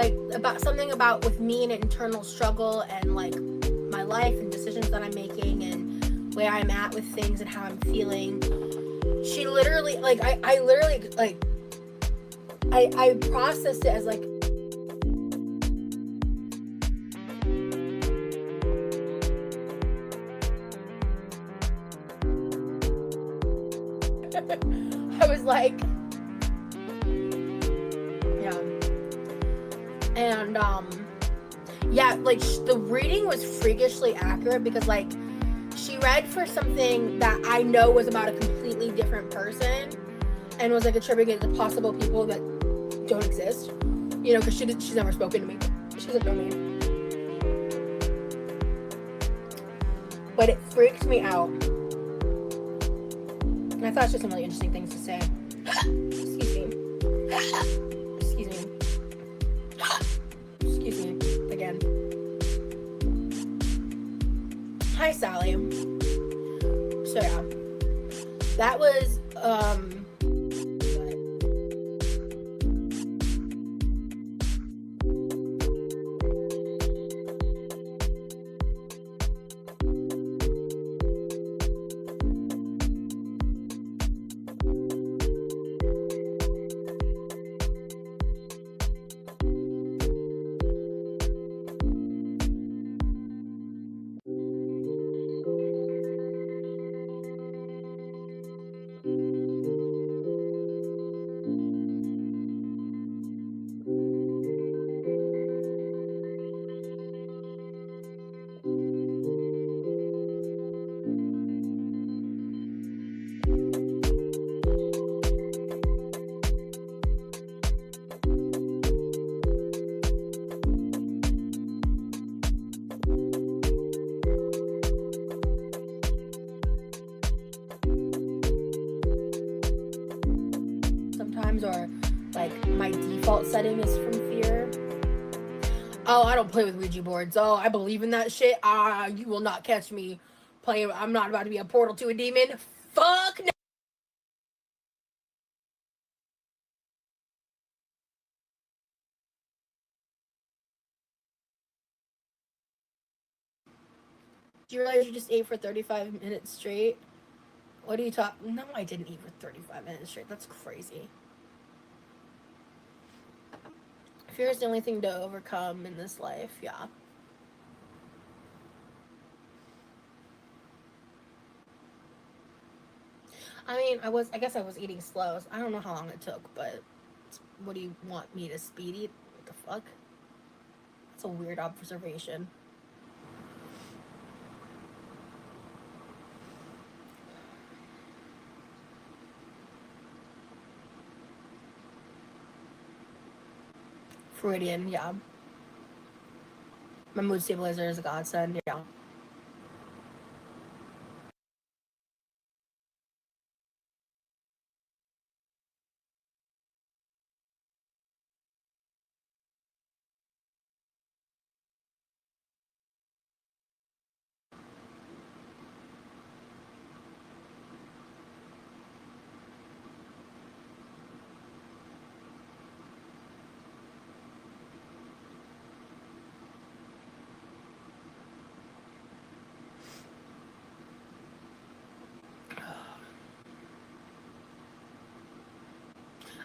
like about something about with me and an internal struggle and like my life and decisions that I'm making and where I'm at with things and how I'm feeling. She literally, like, I literally, like, I processed it as like, I was like, yeah. And, yeah, like, the reading was freakishly accurate because, like, she read for something that I know was about a completely different person and was, like, attributed to possible people that don't exist. You know, because she's never spoken to me. She doesn't know me. But it freaked me out. And I thought it was just some really interesting things to say. Excuse me. Excuse me. Excuse me. Again. Hi, Sally. So, yeah. That was, or like my default setting is from fear. Oh, I don't play with Ouija boards. Oh, I believe in that shit. You will not catch me playing. I'm not about to be a portal to a demon. Fuck no. Do you realize you just ate for 35 minutes straight? What are you talking? No, I didn't eat for 35 minutes straight. That's crazy. Fear is the only thing to overcome in this life, yeah. I mean, I guess I was eating slow. So I don't know how long it took, but what do you want me to speed eat? What the fuck? That's a weird observation. Freudian, yeah. My mood stabilizer is a godsend, yeah.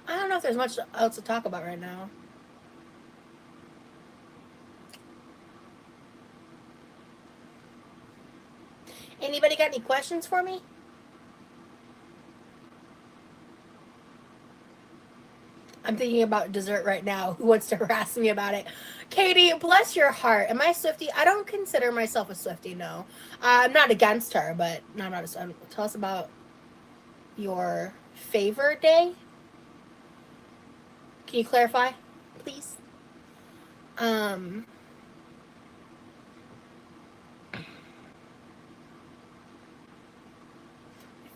I don't know if there's much else to talk about right now. Anybody got any questions for me? I'm thinking about dessert right now. Who wants to harass me about it? Katie, bless your heart. Am I a Swiftie? I don't consider myself a Swiftie, no. I'm not against her, but no, I'm not a Swiftie. Tell us about your favorite day. Can you clarify, please?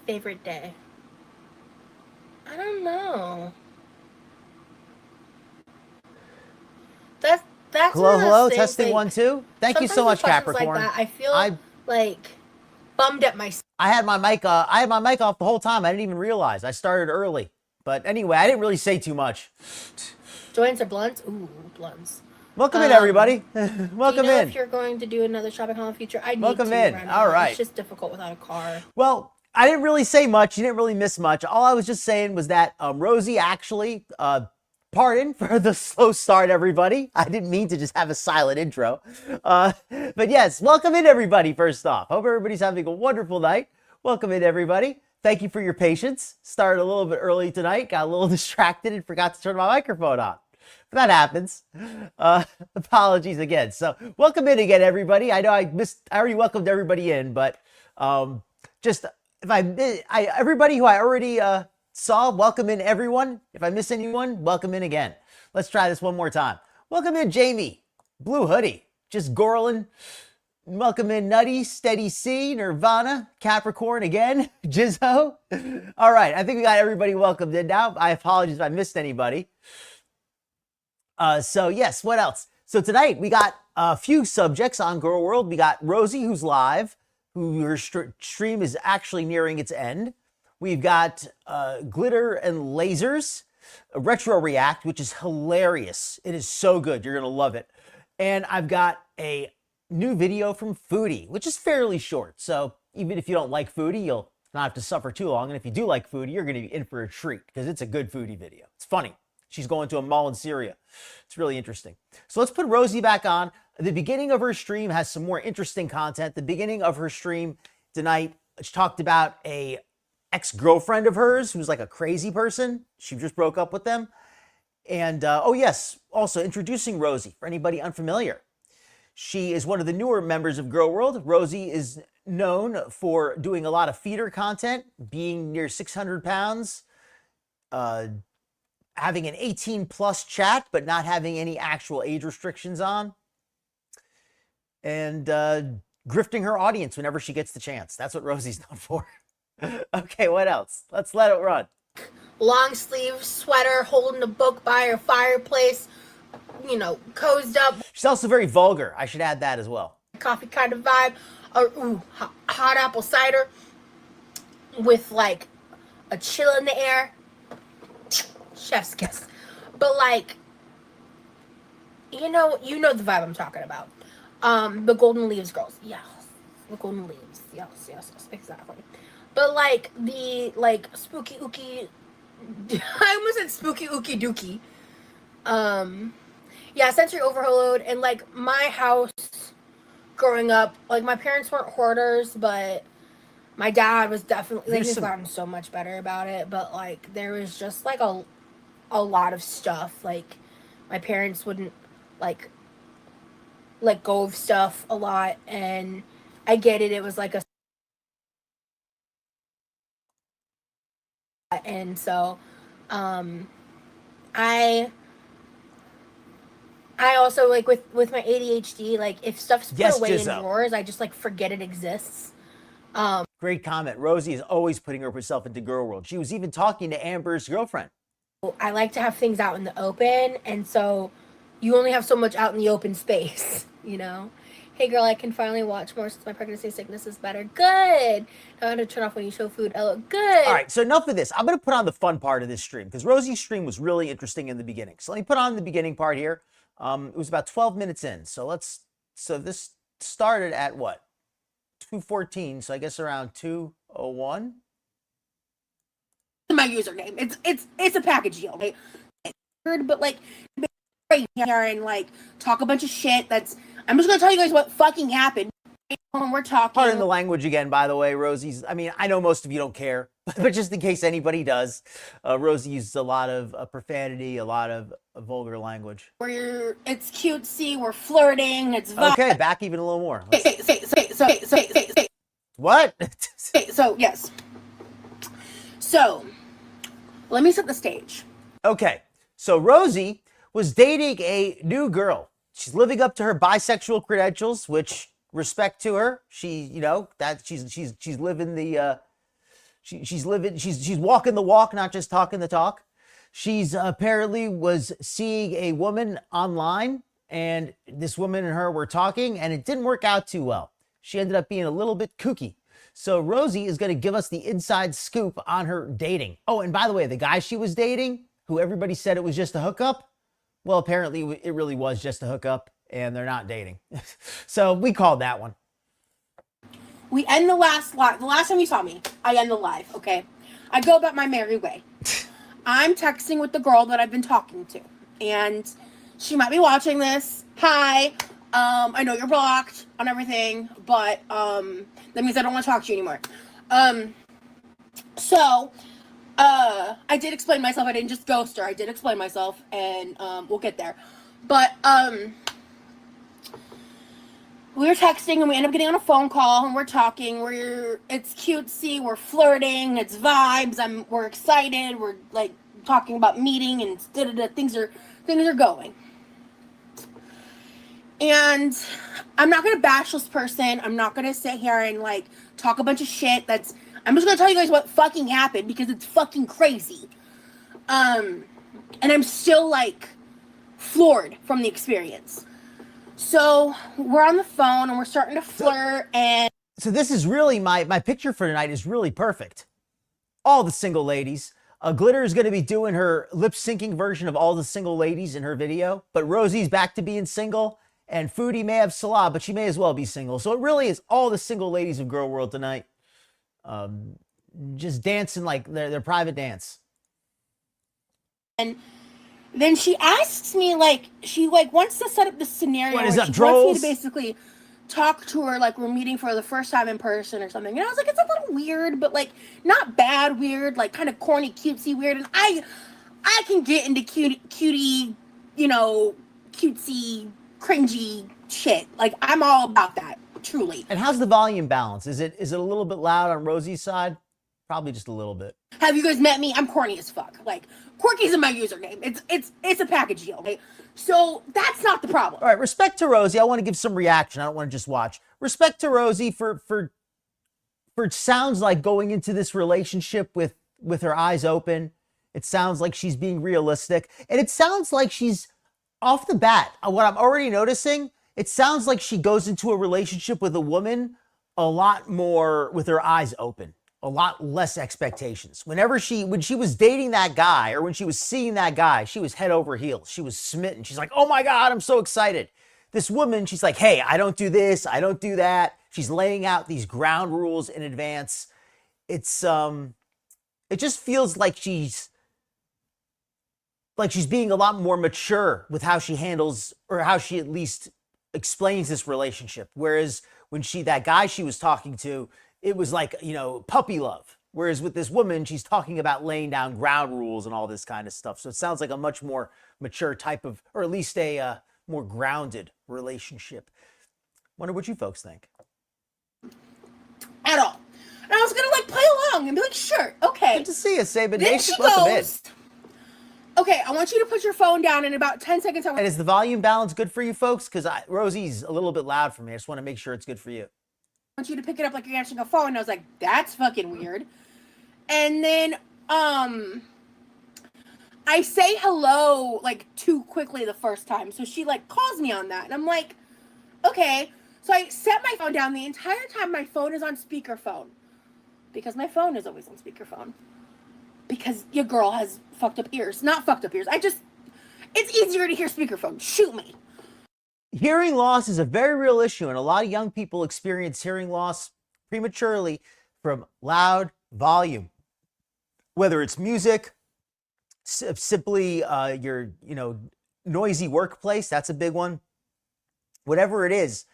Favorite day. I don't know. That's hello, testing 1 2. Thank you so much, Capricorn. Like that, I feel like bummed at myself. I had my mic off the whole time. I didn't even realize. I started early, but anyway, I didn't really say too much. Joints or blunts? Ooh, blunts. Welcome in, everybody. Welcome in. If you're going to do another shopping haul in the future, I need Welcome to in. right All now. right. It's just difficult without a car. Well, I didn't really say much. You didn't really miss much. All I was just saying was that Rosie actually, pardon for the slow start, everybody. I didn't mean to just have a silent intro. But yes, welcome in, everybody, first off. Hope everybody's having a wonderful night. Welcome in, everybody. Thank you for your patience. Started a little bit early tonight. Got a little distracted and forgot to turn my microphone on. That happens. Apologies again. So welcome in again, everybody. I know I already welcomed everybody in, but just if everybody who I already saw, welcome in, everyone. If I miss anyone, welcome in again. Let's try this one more time. Welcome in, Jamie, Blue Hoodie, just Gorlin. Welcome in, Nutty, Steady C, Nirvana, Capricorn again, Jizzo. All right, I think we got everybody welcomed in now. I apologize if I missed anybody. So yes, what else? So tonight we got a few subjects on Gorlworld. We got Rosie, who's live, her stream is actually nearing its end. We've got GlitterandLazers, a retro react, which is hilarious. It is so good. You're going to love it. And I've got a new video from Foodie, which is fairly short. So even if you don't like Foodie, you'll not have to suffer too long. And if you do like Foodie, you're going to be in for a treat because it's a good Foodie video. It's funny. She's going to a mall in Syria. It's really interesting. So let's put Rosie back on. The beginning of her stream has some more interesting content. The beginning of her stream tonight, she talked about a ex-girlfriend of hers who's like a crazy person. She just broke up with them. And, oh yes, also introducing Rosie for anybody unfamiliar. She is one of the newer members of Gorlworld. Rosie is known for doing a lot of feeder content, being near 600 pounds, having an 18+ chat, but not having any actual age restrictions on, and grifting her audience whenever she gets the chance. That's what Rosie's known for. Okay, what else? Let's let it run. Long sleeve sweater, holding a book by her fireplace, you know, cozied up. She's also very vulgar. I should add that as well. Coffee kind of vibe. Hot apple cider with like a chill in the air. Chef's kiss. But like, you know the vibe I'm talking about. The Golden Leaves girls. Yes. The Golden Leaves. Yes, exactly. But like the spooky ooky I almost said spooky ooky dookie. Yeah, sensory overload. And like my house growing up, like my parents weren't hoarders, but my dad was definitely like he's gotten so much better about it. But like there was just like a lot of stuff. Like my parents wouldn't like let go of stuff a lot, and I get it. It was like a and so I also like with my ADHD, like if stuff's put away in drawers, I just like forget it exists. Great comment. Rosie is always putting herself into Gorlworld. She was even talking to Amber's girlfriend. I like to have things out in the open, and so you only have so much out in the open space, you know? Hey girl, I can finally watch more since my pregnancy sickness is better. Good. Now I'm going to turn off when you show food. Oh, good. All right, so enough of this. I'm going to put on the fun part of this stream because Rosie's stream was really interesting in the beginning. So let me put on the beginning part here. It was about 12 minutes in. So this started at what? 2:14. So I guess around 2:01. My username. It's a package deal. Okay? But like here and like talk a bunch of shit. I'm just gonna tell you guys what fucking happened when we're talking. Pardon the language again, by the way, Rosie's. I mean, I know most of you don't care, but just in case anybody does, Rosie uses a lot of profanity, a lot of vulgar language. It's cutesy. We're flirting. It's okay. Back even a little more. Say. What? So yes. So let me set the stage. Okay. So Rosie was dating a new girl. She's living up to her bisexual credentials, which respect to her. She, you know, that she's living the she's walking the walk, not just talking the talk. She's apparently was seeing a woman online, and this woman and her were talking, and it didn't work out too well. She ended up being a little bit kooky. So Rosie is going to give us the inside scoop on her dating. Oh, and by the way, the guy she was dating, who everybody said it was just a hookup, Well, apparently it really was just a hookup and they're not dating. So we called that one. We end the last time you saw me, I end the live, okay? I go about my merry way. I'm texting with the girl that I've been talking to, and she might be watching this. Hi, I know you're blocked on everything, but that means I don't want to talk to you anymore. So I did explain myself. I didn't just ghost her. I did explain myself, and we'll get there. But we were texting, and we ended up getting on a phone call, and we're talking. It's cutesy. We're flirting. It's vibes. We're excited. We're like talking about meeting, and things are going. And I'm not gonna bash this person. I'm not gonna sit here and like talk a bunch of shit. I'm just gonna tell you guys what fucking happened because it's fucking crazy. And I'm still like floored from the experience. So we're on the phone and we're starting to flirt, and so this is really my picture for tonight is really perfect. All the single ladies. Glitter is going to be doing her lip syncing version of all the single ladies in her video, but Rosie's back to being single, and Foodie may have Salah, but she may as well be single. So it really is all the single ladies of Gorlworld tonight, just dancing like their private dance. And then she asks me, like, she wants to set up this scenario What is where up, she wants me drolls? to basically talk to her like we're meeting for the first time in person or something. And I was like, it's a little weird, but like not bad weird, like kind of corny, cutesy weird. And I can get into cutie, you know, cutesy, cringy shit. Like I'm all about that, truly. And how's the volume balance? Is it a little bit loud on Rosie's side? Probably just a little bit. Have you guys met me? I'm corny as fuck. Like Quirky's in my username. It's a package deal. Okay? So that's not the problem. All right, respect to Rosie. I want to give some reaction. I don't want to just watch. Respect to Rosie for it sounds like going into this relationship with her eyes open. It sounds like she's being realistic. And it sounds like she's off the bat. What I'm already noticing, it sounds like she goes into a relationship with a woman a lot more with her eyes open. A lot less expectations. When she was dating that guy or when she was seeing that guy, she was head over heels. She was smitten. She's like, oh my God, I'm so excited. This woman, she's like, hey, I don't do this. I don't do that. She's laying out these ground rules in advance. It just feels like she's being a lot more mature with how she handles or how she at least explains this relationship. Whereas when that guy she was talking to, it was like, you know, puppy love. Whereas with this woman, she's talking about laying down ground rules and all this kind of stuff. So it sounds like a much more mature type of, or at least a more grounded relationship. Wonder what you folks think. At all. And I was going to like play along and be like, sure, okay. Good to see you, Saban. Then she goes, okay, I want you to put your phone down in about 10 seconds. And is the volume balance good for you folks? Because Rosie's a little bit loud for me. I just want to make sure it's good for you. I want you to pick it up like you're answering a phone. And I was like, that's fucking weird. And then I say hello like too quickly the first time. So she like calls me on that. And I'm like, okay. So I set my phone down. The entire time my phone is on speakerphone. Because my phone is always on speakerphone. Because your girl has fucked up ears. Not fucked up ears. It's easier to hear speakerphone. Shoot me. Hearing loss is a very real issue, and a lot of young people experience hearing loss prematurely from loud volume. Whether it's music, simply your noisy workplace, that's a big one. Whatever it is,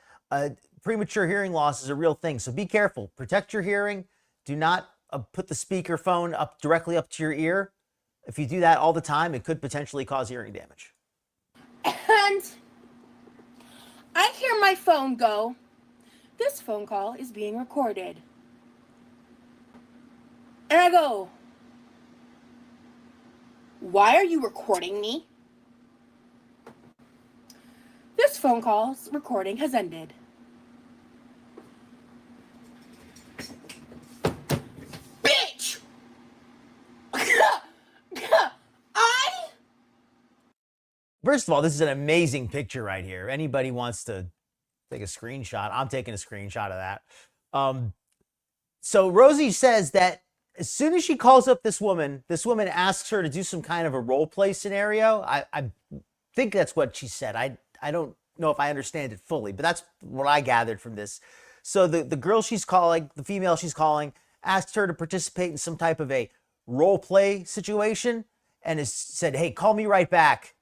premature hearing loss is a real thing. So be careful. Protect your hearing. Do not put the speakerphone directly up to your ear. If you do that all the time, it could potentially cause hearing damage. And I hear my phone go, this phone call is being recorded. And I go, why are you recording me? This phone call's recording has ended. Bitch! First of all, this is an amazing picture right here. Anybody wants to take a screenshot, I'm taking a screenshot of that. So Rosie says that as soon as she calls up this woman asks her to do some kind of a role play scenario. think that's what she said. I don't know if I understand it fully, but that's what I gathered from this. So the girl she's calling, the female she's calling, asked her to participate in some type of a role play situation and has said, hey, call me right back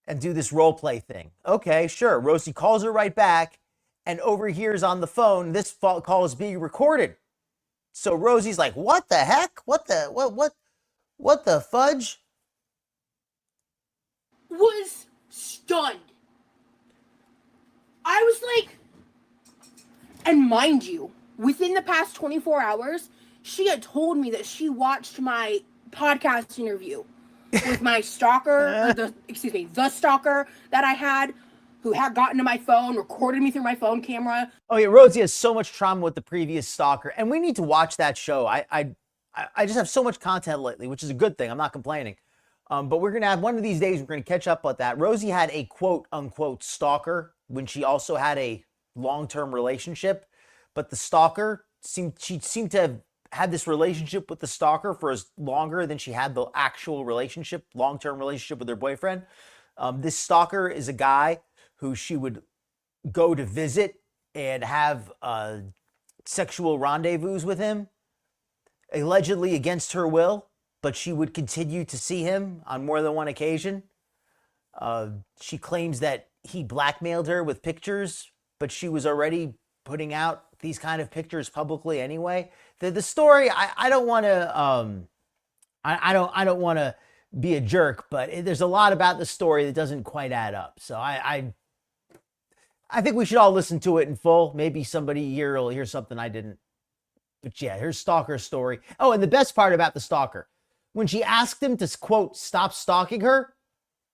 and do this role play thing. Okay, sure. Rosie calls her right back and overhears on the phone, this call is being recorded. So Rosie's like, what the heck? What the fudge? Was stunned. I was like, and mind you, within the past 24 hours, she had told me that she watched my podcast interview with my stalker, the stalker that I had, who had gotten to my phone, recorded me through my phone camera. Oh yeah, Rosie has so much trauma with the previous stalker, and we need to watch that show. I just have so much content lately, which is a good thing. I'm not complaining. But we're gonna have one of these days, we're gonna catch up with that. Rosie had a quote unquote stalker when she also had a long-term relationship, but the stalker seemed to have had this relationship with the stalker for as longer than she had the actual relationship, long-term relationship with her boyfriend. This stalker is a guy who she would go to visit and have sexual rendezvous with him, allegedly against her will, but she would continue to see him on more than one occasion. She claims that he blackmailed her with pictures, but she was already putting out these kind of pictures publicly anyway. The story, I don't want to I don't want to be a jerk, but there's a lot about the story that doesn't quite add up. So I think we should all listen to it in full. Maybe somebody here will hear something I didn't. But yeah, here's Stalker's story. Oh, and the best part about the stalker, when she asked him to, quote, stop stalking her,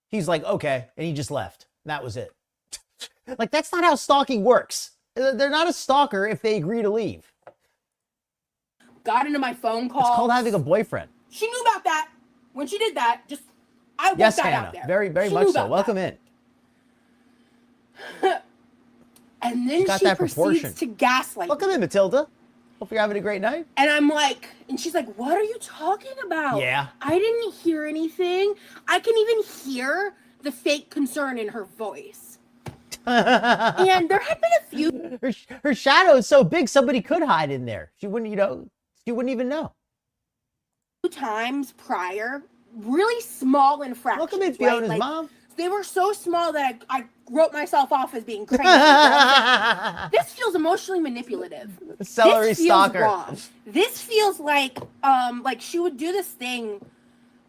he's like, okay, and he just left. That was it. Like, that's not how stalking works. They're not a stalker if they agree to leave. Got into my phone call. It's called having a boyfriend. She knew about that. When she did that, I want yes, that Hannah. out there. Very, very much so. Welcome in. And then she proceeds to gaslight Welcome in, Matilda. Hope you're having a great night. And I'm like, and she's like, what are you talking about? Yeah. I didn't hear anything. I can even hear the fake concern in her voice. And there had been a few. Her shadow is so big, somebody could hide in there. She wouldn't, she wouldn't even know. Times prior, really small infractions. Welcome in, Fiona's right? mom. They were so small that I wrote myself off as being crazy. Like, this feels emotionally manipulative. Celery this feels stalker. Wrong. This feels like she would do this thing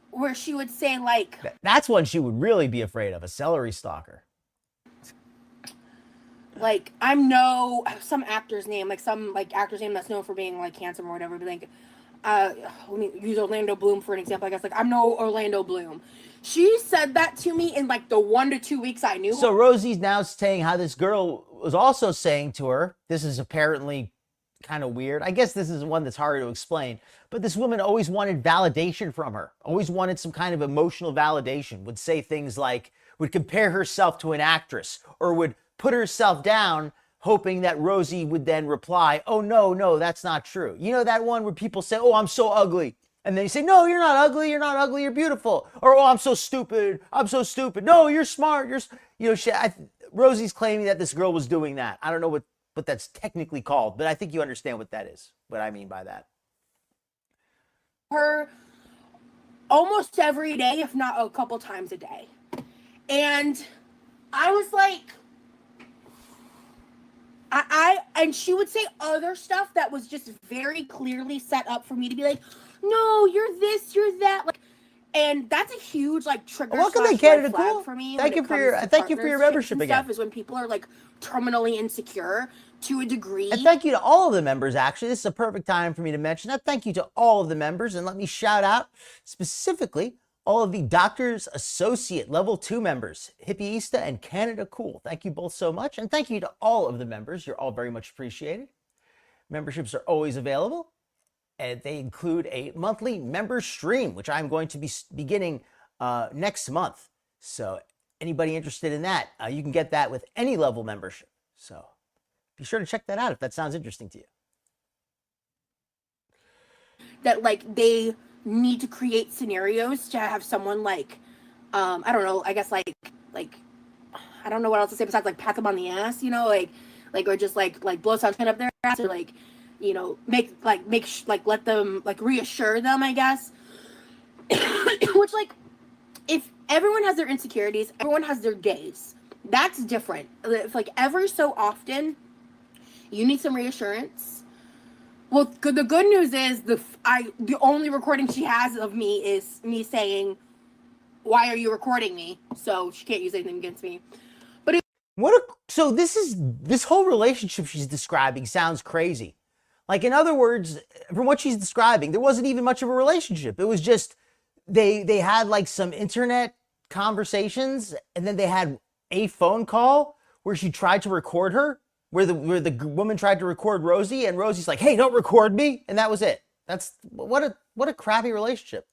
where she would say like. That's one she would really be afraid of, a celery stalker. Like some actor's name, actor's name that's known for being like handsome or whatever. But like, let me use Orlando Bloom for an example. I guess like I'm no Orlando Bloom. She said that to me in like the 1 to 2 weeks I knew her. So Rosie's now saying how this girl was also saying to her, this is apparently kind of weird. I guess this is one that's hard to explain, but this woman always wanted validation from her, always wanted some kind of emotional validation, would say things like, would compare herself to an actress, or would put herself down, hoping that Rosie would then reply, oh, no, that's not true. You know that one where people say, oh, I'm so ugly. And then you say, no, you're not ugly, you're beautiful. Or, oh, I'm so stupid. No, you're smart. Rosie's claiming that this girl was doing that. I don't know what that's technically called, but I think you understand what that is, what I mean by that. Her almost every day, if not a couple times a day. And I was like, and she would say other stuff that was just very clearly set up for me to be like, no, you're this, you're that, like, and that's a huge like trigger. Welcome in, Canada Cool. For me. Thank you for your membership again. Stuff is when people are like terminally insecure to a degree. And thank you to all of the members. Actually, this is a perfect time for me to mention that. Thank you to all of the members, and let me shout out specifically all of the Doctor's Associate Level 2 members, Hippieista and Canada Cool. Thank you both so much, and thank you to all of the members. You're all very much appreciated. Memberships are always available. And they include a monthly member stream, which I'm going to be beginning next month. So anybody interested in that, you can get that with any level membership. So be sure to check that out if that sounds interesting to you. That like they need to create scenarios to have someone like, I don't know, I guess like like, I don't know what else to say besides like pat them on the ass, you know, like or just like blow something up their ass, or like, you know, let them like reassure them, I guess. Which, like, if everyone has their insecurities, everyone has their days. That's different. If like every so often you need some reassurance. Well, the good news is the only recording she has of me is me saying, "Why are you recording me?" So she can't use anything against me. But so this whole relationship she's describing sounds crazy. Like, in other words, from what she's describing, there wasn't even much of a relationship. It was just they had like some internet conversations, and then they had a phone call where she tried to record her, where the woman tried to record Rosie, and Rosie's like, "Hey, don't record me," and that was it. That's what a crappy relationship.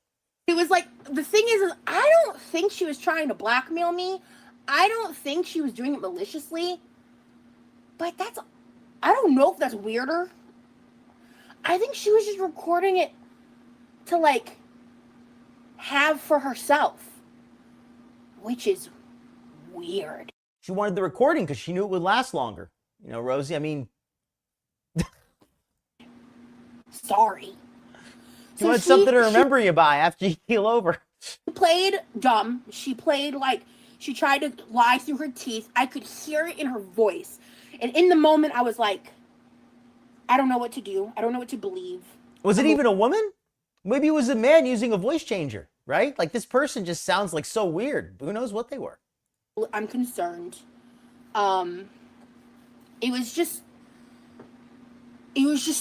it was like, the thing is I don't think she was trying to blackmail me. I don't think she was doing it maliciously. But I don't know if that's weirder. I think she was just recording it to like have for herself, which is weird. She wanted the recording because she knew it would last longer. You know, Rosie, I mean, sorry. She wanted something to remember you by after you heal over. She played dumb. She played like she tried to lie through her teeth. I could hear it in her voice. And in the moment, I was like, I don't know what to do. I don't know what to believe. Was it even a woman? Maybe it was a man using a voice changer, right? Like, this person just sounds like so weird. Who knows what they were? I'm concerned. It was just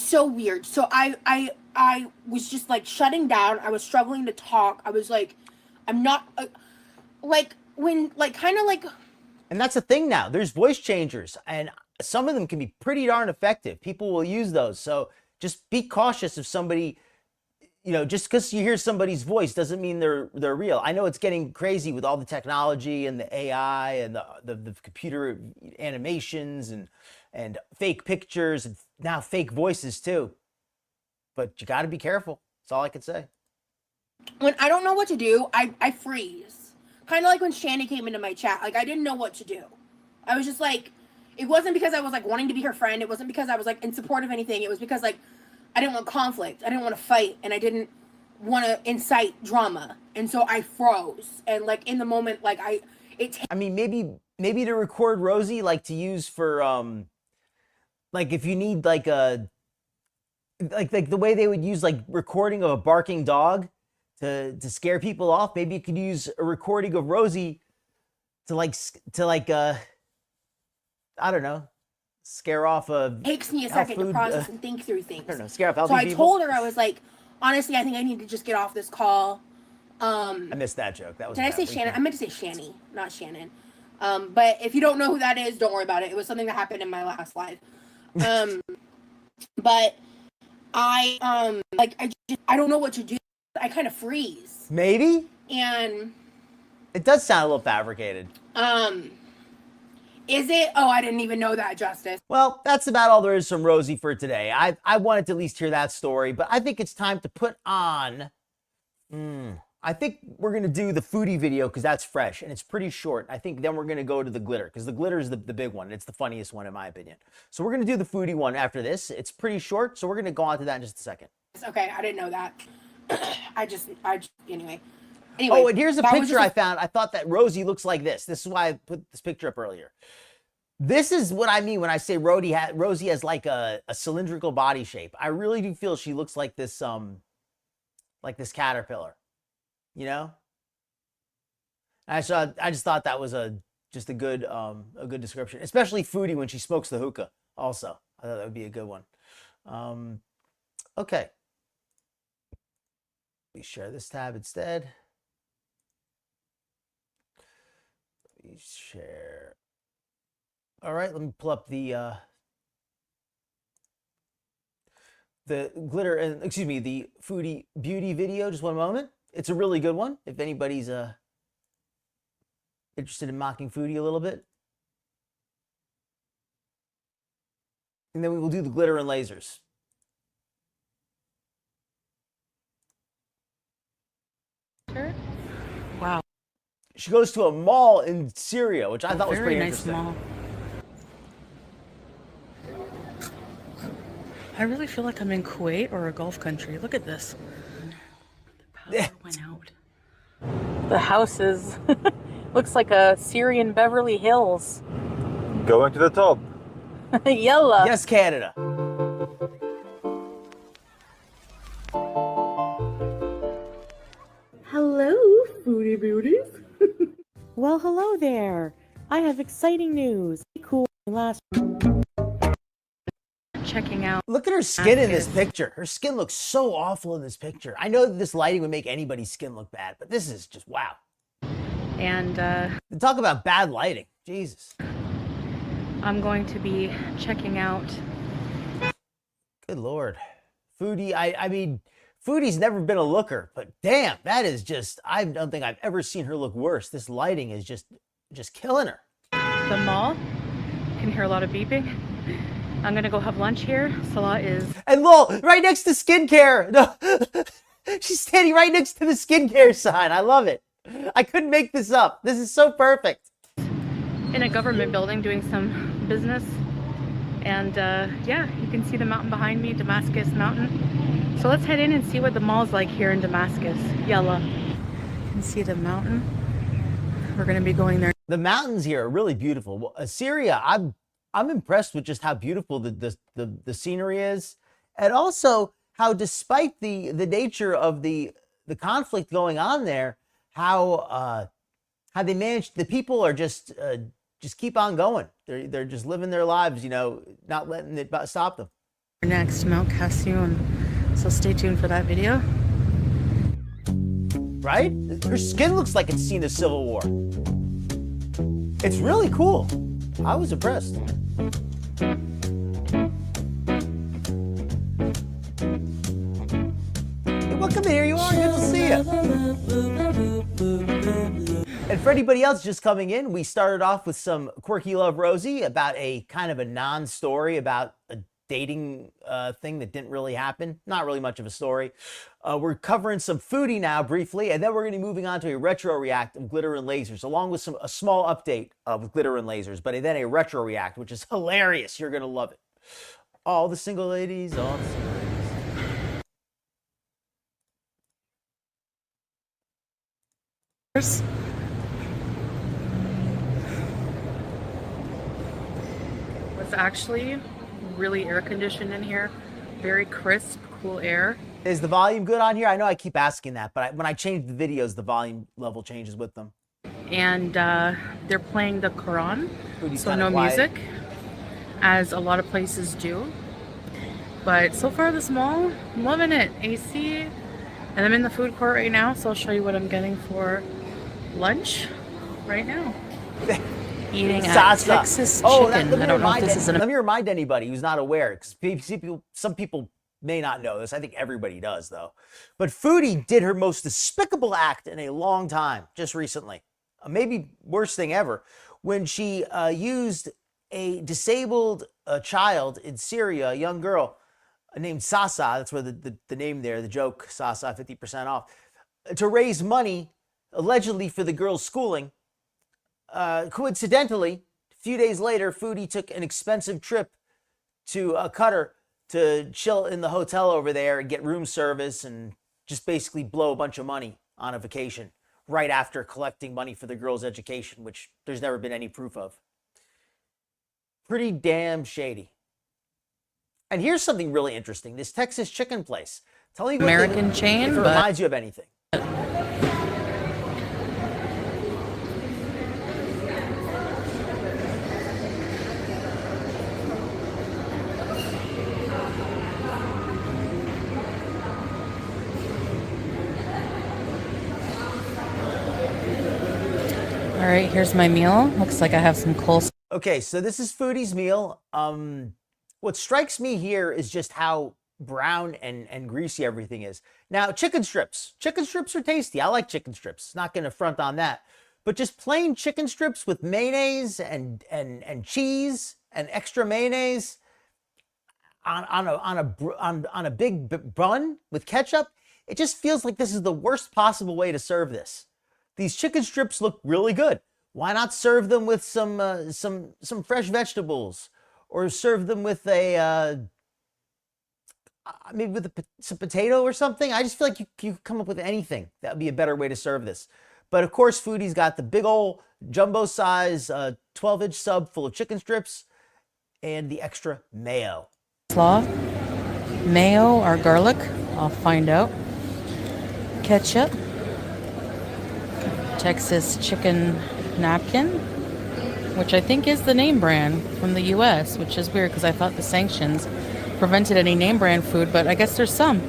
so weird. So I was just like shutting down. I was struggling to talk. I was like, I'm not like when like kind of like. And that's the thing now. There's voice changers, and some of them can be pretty darn effective. People will use those. So just be cautious if somebody, you know, just because you hear somebody's voice doesn't mean they're real. I know it's getting crazy with all the technology and the AI and the computer animations and fake pictures and now fake voices too. But you got to be careful. That's all I can say. When I don't know what to do, I freeze. Kind of like when Shanny came into my chat. Like, I didn't know what to do. I was just like, it wasn't because I was like wanting to be her friend. It wasn't because I was like in support of anything. It was because like I didn't want conflict. I didn't want to fight, and I didn't want to incite drama. And so I froze. And like in the moment, like I mean, maybe to record Rosie, like to use for like if you need like a like the way they would use like recording of a barking dog to scare people off. Maybe you could use a recording of Rosie to I don't know, scare off a. It takes me a second to process and think through things. I don't know, scare off healthy people. So I told her, I was like, honestly, I think I need to just get off this call. I missed that joke. That was. Did I say Shannon? I meant to say Shanny, not Shannon. But if you don't know who that is, don't worry about it. It was something that happened in my last life. But I I don't know what to do. I kind of freeze. Maybe. And it does sound a little fabricated. Is it? Oh, I didn't even know that, Justice. Well, that's about all there is from Rosie for today. I wanted to at least hear that story, but I think it's time to put on. I think we're going to do the Foodie video because that's fresh and it's pretty short. I think then we're going to go to the glitter because the glitter is the big one. It's the funniest one in my opinion. So we're going to do the Foodie one after this. It's pretty short, so we're going to go on to that in just a second. Okay, I didn't know that. Anyway. Oh, and here's a picture I found. I thought that Rosie looks like this. This is why I put this picture up earlier. This is what I mean when I say Rosie has like a cylindrical body shape. I really do feel she looks like this caterpillar, you know? I just thought that was just a good description, especially Foodie when she smokes the hookah also. I thought that would be a good one. Okay. Let me share this tab instead. Let me share. All right, let me pull up the glitter and the Foodie beauty video. Just one moment. It's a really good one. If anybody's interested in mocking Foodie a little bit, and then we will do the glitter and lasers. Wow. She goes to a mall in Syria, which I thought was pretty Very nice interesting. mall. I really feel like I'm in Kuwait or a Gulf country. Look at this. The power went out. The house is looks like a Syrian Beverly Hills. Going to the top. Yalla. Yes, Canada. Hello, foodie beauties. Well, hello there. I have exciting news. Cool. Last checking out. Look at her skin in this picture. Her skin looks so awful in this picture. I know that this lighting would make anybody's skin look bad, but this is just wow. And Talk about bad lighting. Jesus. I'm going to be checking out. Good Lord. Foodie, I mean, Foodie's never been a looker, but damn, that is just, I don't think I've ever seen her look worse. This lighting is just killing her. The mall. You can hear a lot of beeping. I'm gonna go have lunch here. Salah is. And lol, right next to skincare. No, she's standing right next to the skincare sign. I love it. I couldn't make this up. This is so perfect. In a government building doing some business. And yeah, you can see the mountain behind me, Damascus Mountain. So let's head in and see what the mall's like here in Damascus. Yalla. You can see the mountain. We're gonna be going there. The mountains here are really beautiful. Well, Syria, I'm impressed with just how beautiful the scenery is, and also how, despite the nature of the conflict going on there, how they managed. The people are just keep on going. They're just living their lives, you know, not letting it stop them. Next, Mount Kassioun. So stay tuned for that video. Right? Her skin looks like it's seen a civil war. It's really cool. I was impressed. Hey, welcome in. Here you are. Good to see you. And for anybody else just coming in, we started off with some Quirky Love Rosee about a kind of a non-story about a dating thing that didn't really happen. Not really much of a story. We're covering some Foodie now briefly, and then we're going to be moving on to a retro react of Glitter and Lasers, along with a small update of Glitter and Lasers, but then a retro react, which is hilarious. You're going to love it. All the single ladies, all the single ladies. It's actually really air conditioned in here. Very crisp, cool air. Is the volume good on here? I know I keep asking that, but when I change the videos, the volume level changes with them. And they're playing the Quran, Foodie's so kinda no quiet. music, as a lot of places do. But so far this mall, I'm loving it. AC, and I'm in the food court right now, so I'll show you what I'm getting for lunch right now. Eating at Texas Chicken. I don't know if this is Let me remind anybody who's not aware, because some people may not know this. I think everybody does, though. But Foodie did her most despicable act in a long time, just recently. Maybe worst thing ever, when she used a disabled child in Syria, a young girl named Sasa, that's where the name there, the joke, Sasa, 50% off, to raise money, allegedly for the girl's schooling. Coincidentally, a few days later, Foodie took an expensive trip to Qatar to chill in the hotel over there and get room service and just basically blow a bunch of money on a vacation right after collecting money for the girl's education, which there's never been any proof of. Pretty damn shady. And here's something really interesting. This Texas Chicken place. Tell me what American chain, if it but reminds you of anything. All right, here's my meal. Looks like I have some coleslaw. Okay, so this is Foodie's meal. What strikes me here is just how brown and greasy everything is. Now, chicken strips. Chicken strips are tasty. I like chicken strips. Not going to front on that. But just plain chicken strips with mayonnaise and cheese and extra mayonnaise on a big bun with ketchup, it just feels like this is the worst possible way to serve this. These chicken strips look really good. Why not serve them with some fresh vegetables, or serve them with maybe with some potato or something? I just feel like you come up with anything that would be a better way to serve this. But of course, Foodie's got the big old jumbo size 12-inch sub full of chicken strips and the extra mayo. Slaw, mayo or garlic, I'll find out. Ketchup, Texas chicken napkin, which I think is the name brand from the US, which is weird because I thought the sanctions prevented any name brand food, but I guess there's some.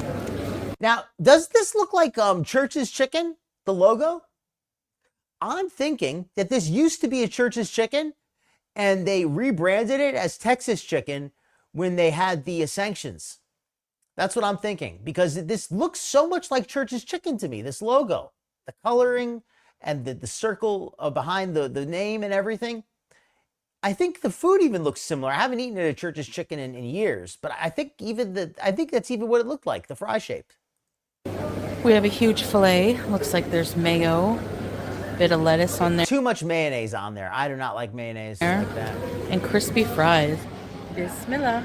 Now, does this look like Church's Chicken, the logo? I'm thinking that this used to be a Church's Chicken and they rebranded it as Texas Chicken when they had the sanctions. That's what I'm thinking, because this looks so much like Church's Chicken to me, this logo, the coloring and the circle behind the name and everything. I think the food even looks similar. I haven't eaten at a Church's Chicken in years, but I think that's even what it looked like, the fry shape. We have a huge filet. Looks like there's mayo, bit of lettuce on there. Too much mayonnaise on there. I do not like mayonnaise like that. And crispy fries. Bismillah.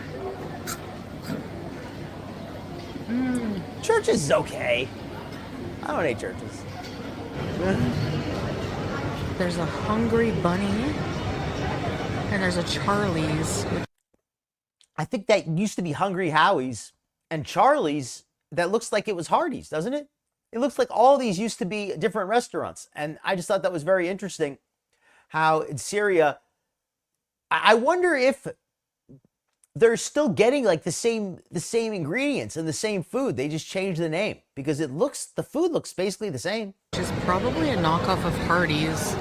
Church's is okay. I don't hate Church's. There's a Hungry Bunny. And there's a Charlie's. I think that used to be Hungry Howie's, and Charlie's, that looks like it was Hardee's, doesn't it? It looks like all these used to be different restaurants. And I just thought that was very interesting how in Syria, I wonder if they're still getting like the same ingredients and the same food. They just changed the name because the food looks basically the same. Which is probably a knockoff of Hardee's.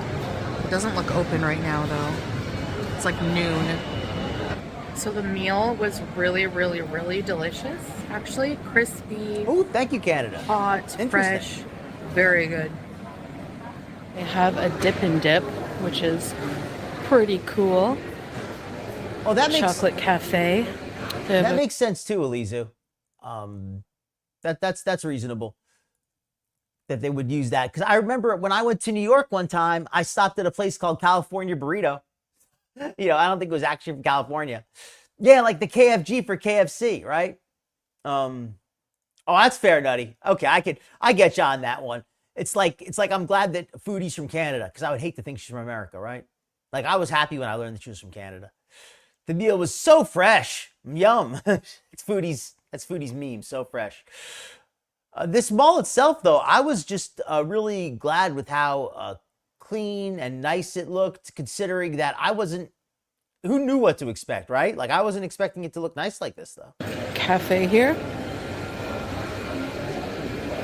It doesn't look open right now though. It's like noon. So the meal was really, really, really delicious. Actually, crispy. Oh, thank you, Canada. Hot, fresh, very good. They have a dip and dip, which is pretty cool. Oh, that makes chocolate cafe. That makes sense too, Elizu. That's reasonable that they would use that, because I remember when I went to New York one time, I stopped at a place called California Burrito. You know, I don't think it was actually from California. Yeah, like the KFG for KFC, right? Oh, that's fair, Nutty. Okay, I get you on that one. It's like I'm glad that Foodie's from Canada, because I would hate to think she's from America, right? Like, I was happy when I learned that she was from Canada. The meal was so fresh. Yum. That's Foodie's meme, so fresh. This mall itself, though, I was just really glad with how clean and nice it looked, considering that who knew what to expect, right? Like, I wasn't expecting it to look nice like this, though. Cafe here.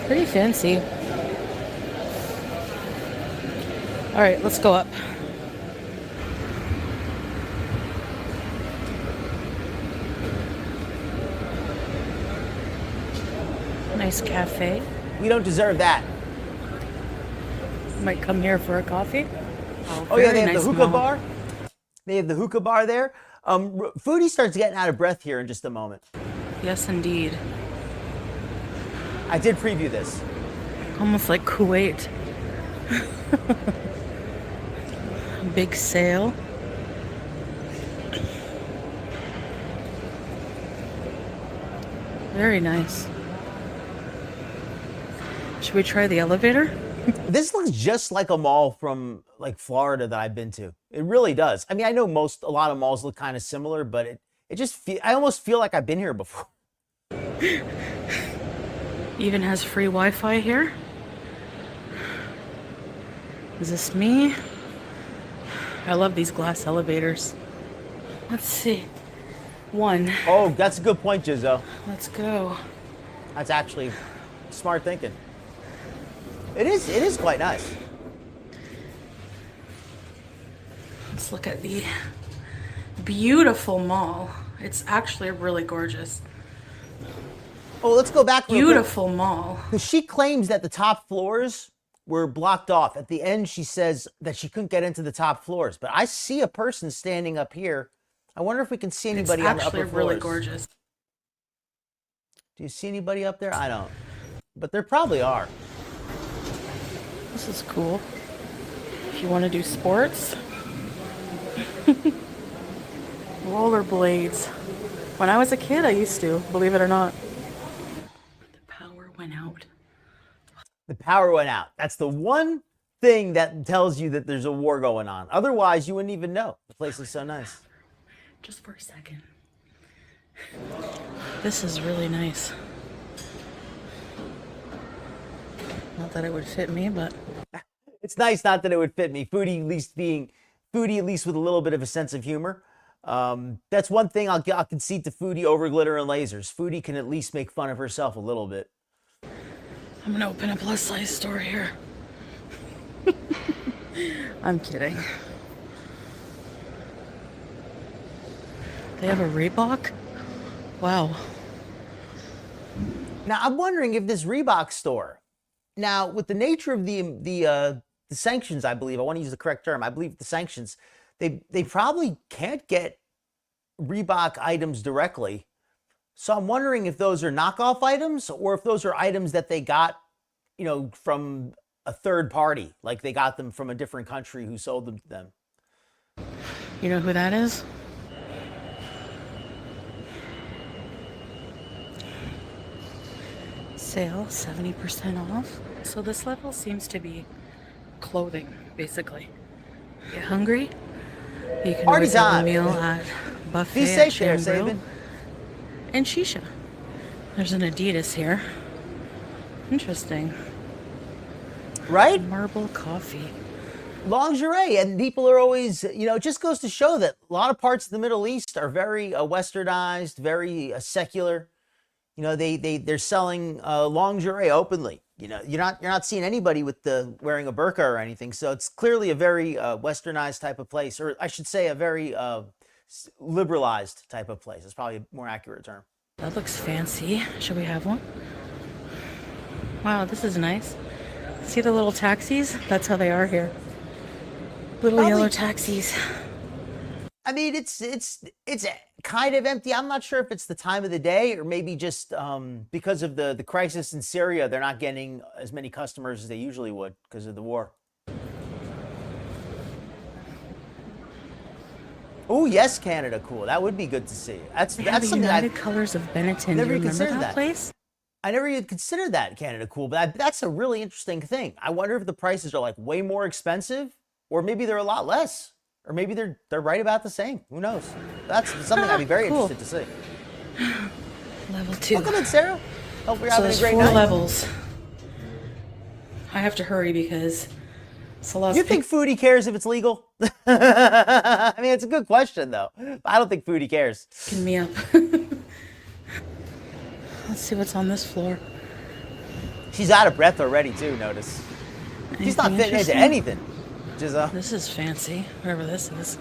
Pretty fancy. All right, let's go up. Nice cafe. We don't deserve that. Might come here for a coffee. Oh yeah, they have the hookah bar. They have the hookah bar there. Foodie starts getting out of breath here in just a moment. Yes, indeed. I did preview this. Almost like Kuwait. Big sale. Very nice. Should we try the elevator? This looks just like a mall from like Florida that I've been to. It really does. I mean, I know a lot of malls look kind of similar, but I almost feel like I've been here before. Even has free Wi-Fi here. Is this me? I love these glass elevators. Let's see. One. Oh, that's a good point, Jizzo. Let's go. That's actually smart thinking. It is quite nice. Let's look at the beautiful mall. It's actually really gorgeous. Oh, let's go back. Beautiful mall. Because she claims that the top floors were blocked off. At the end, she says that she couldn't get into the top floors. But I see a person standing up here. I wonder if we can see anybody on the upper floors. It's actually really gorgeous. Do you see anybody up there? I don't. But there probably are. This is cool. If you want to do sports. Rollerblades. When I was a kid, I used to, believe it or not. The power went out. The power went out. That's the one thing that tells you that there's a war going on. Otherwise, you wouldn't even know. The place is so nice. Just for a second. This is really nice. Not that it would fit me, but It's nice not that it would fit me. Foodie at least with a little bit of a sense of humor. That's one thing I'll concede to Foodie over Glitter and Lasers. Foodie can at least make fun of herself a little bit. I'm gonna open a plus size store here. I'm kidding. They have a Reebok? Wow. Now I'm wondering if this Reebok store, now with the nature of the sanctions, I believe I want to use the correct term. I believe the sanctions, they probably can't get Reebok items directly. So I'm wondering if those are knockoff items or if those are items that they got, from a third party, like they got them from a different country who sold them to them. You know who that is? Sale 70% off. So this level seems to be clothing, basically. Get hungry? You can always have a meal at buffet. Be safe there, Shamrock Sabin. and Shisha. There's an Adidas here. Interesting. Right? Marble coffee. Lingerie, and people are always, it just goes to show that a lot of parts of the Middle East are very westernized, very secular. They're selling lingerie openly. You're not seeing anybody with wearing a burqa or anything. So it's clearly a very westernized type of place, or I should say a very liberalized type of place. It's probably a more accurate term. That looks fancy. Should we have one? Wow, this is nice. See the little taxis? That's how they are here. Little yellow taxis. I mean, it's kind of empty. I'm not sure if it's the time of the day or maybe just because of the crisis in Syria, they're not getting as many customers as they usually would because of the war. Oh, yes, Canada, cool. That would be good to see. That's something United Colors of Benetton. never Do you remember considered that place? I never even considered that Canada cool, but that's a really interesting thing. I wonder if the prices are like way more expensive, or maybe they're a lot less, or maybe they're right about the same. Who knows? That's something I'd be very Cool. interested to see. Level 2. Welcome in, Sarah. Hope you're So having a there's great 4 night. levels. I have to hurry because it's a lot Do you of think Foodie cares if it's legal? I mean, it's a good question, though. I don't think Foodie cares. picking me up. Let's see what's on this floor. She's out of breath already, too, notice. She's not Anything fitting into interesting? anything. Which is, This is fancy, whatever this is.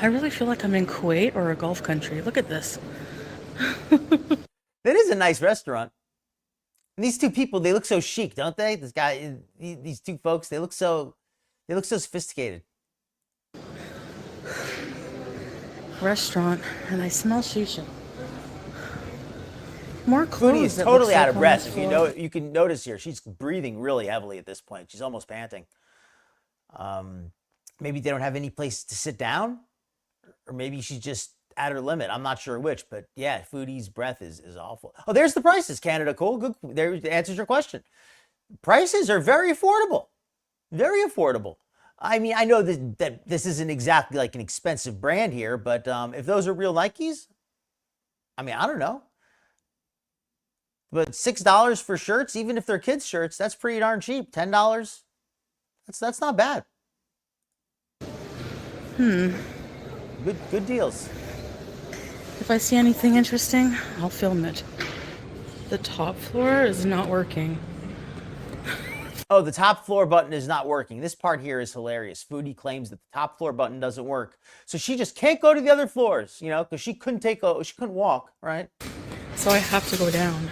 I really feel like I'm in Kuwait or a Gulf country. Look at this. It is a nice restaurant. And these two people, they look so chic, don't they? This guy, these two folks, they look so sophisticated. Restaurant, and I smell shisha. More clothes. Foodie is it totally looks out like of on breath. this If you floor. know, you can notice here, she's breathing really heavily at this point. She's almost panting. Maybe they don't have any place to sit down, or maybe she's just at her limit. I'm not sure which, but yeah, Foodie's breath is awful. Oh, there's the prices. Canada cool. Good. There answers your question. Prices are very affordable. Very affordable. I mean, I know that this isn't exactly like an expensive brand here, but if those are real Nikes, I mean, I don't know. But $6 for shirts, even if they're kids' shirts, that's pretty darn cheap. $10, that's not bad. Good deals. If I see anything interesting, I'll film it. The top floor is not working. Oh, the top floor button is not working. This part here is hilarious. Foodie claims that the top floor button doesn't work, so she just can't go to the other floors, because she couldn't walk, right? So I have to go down.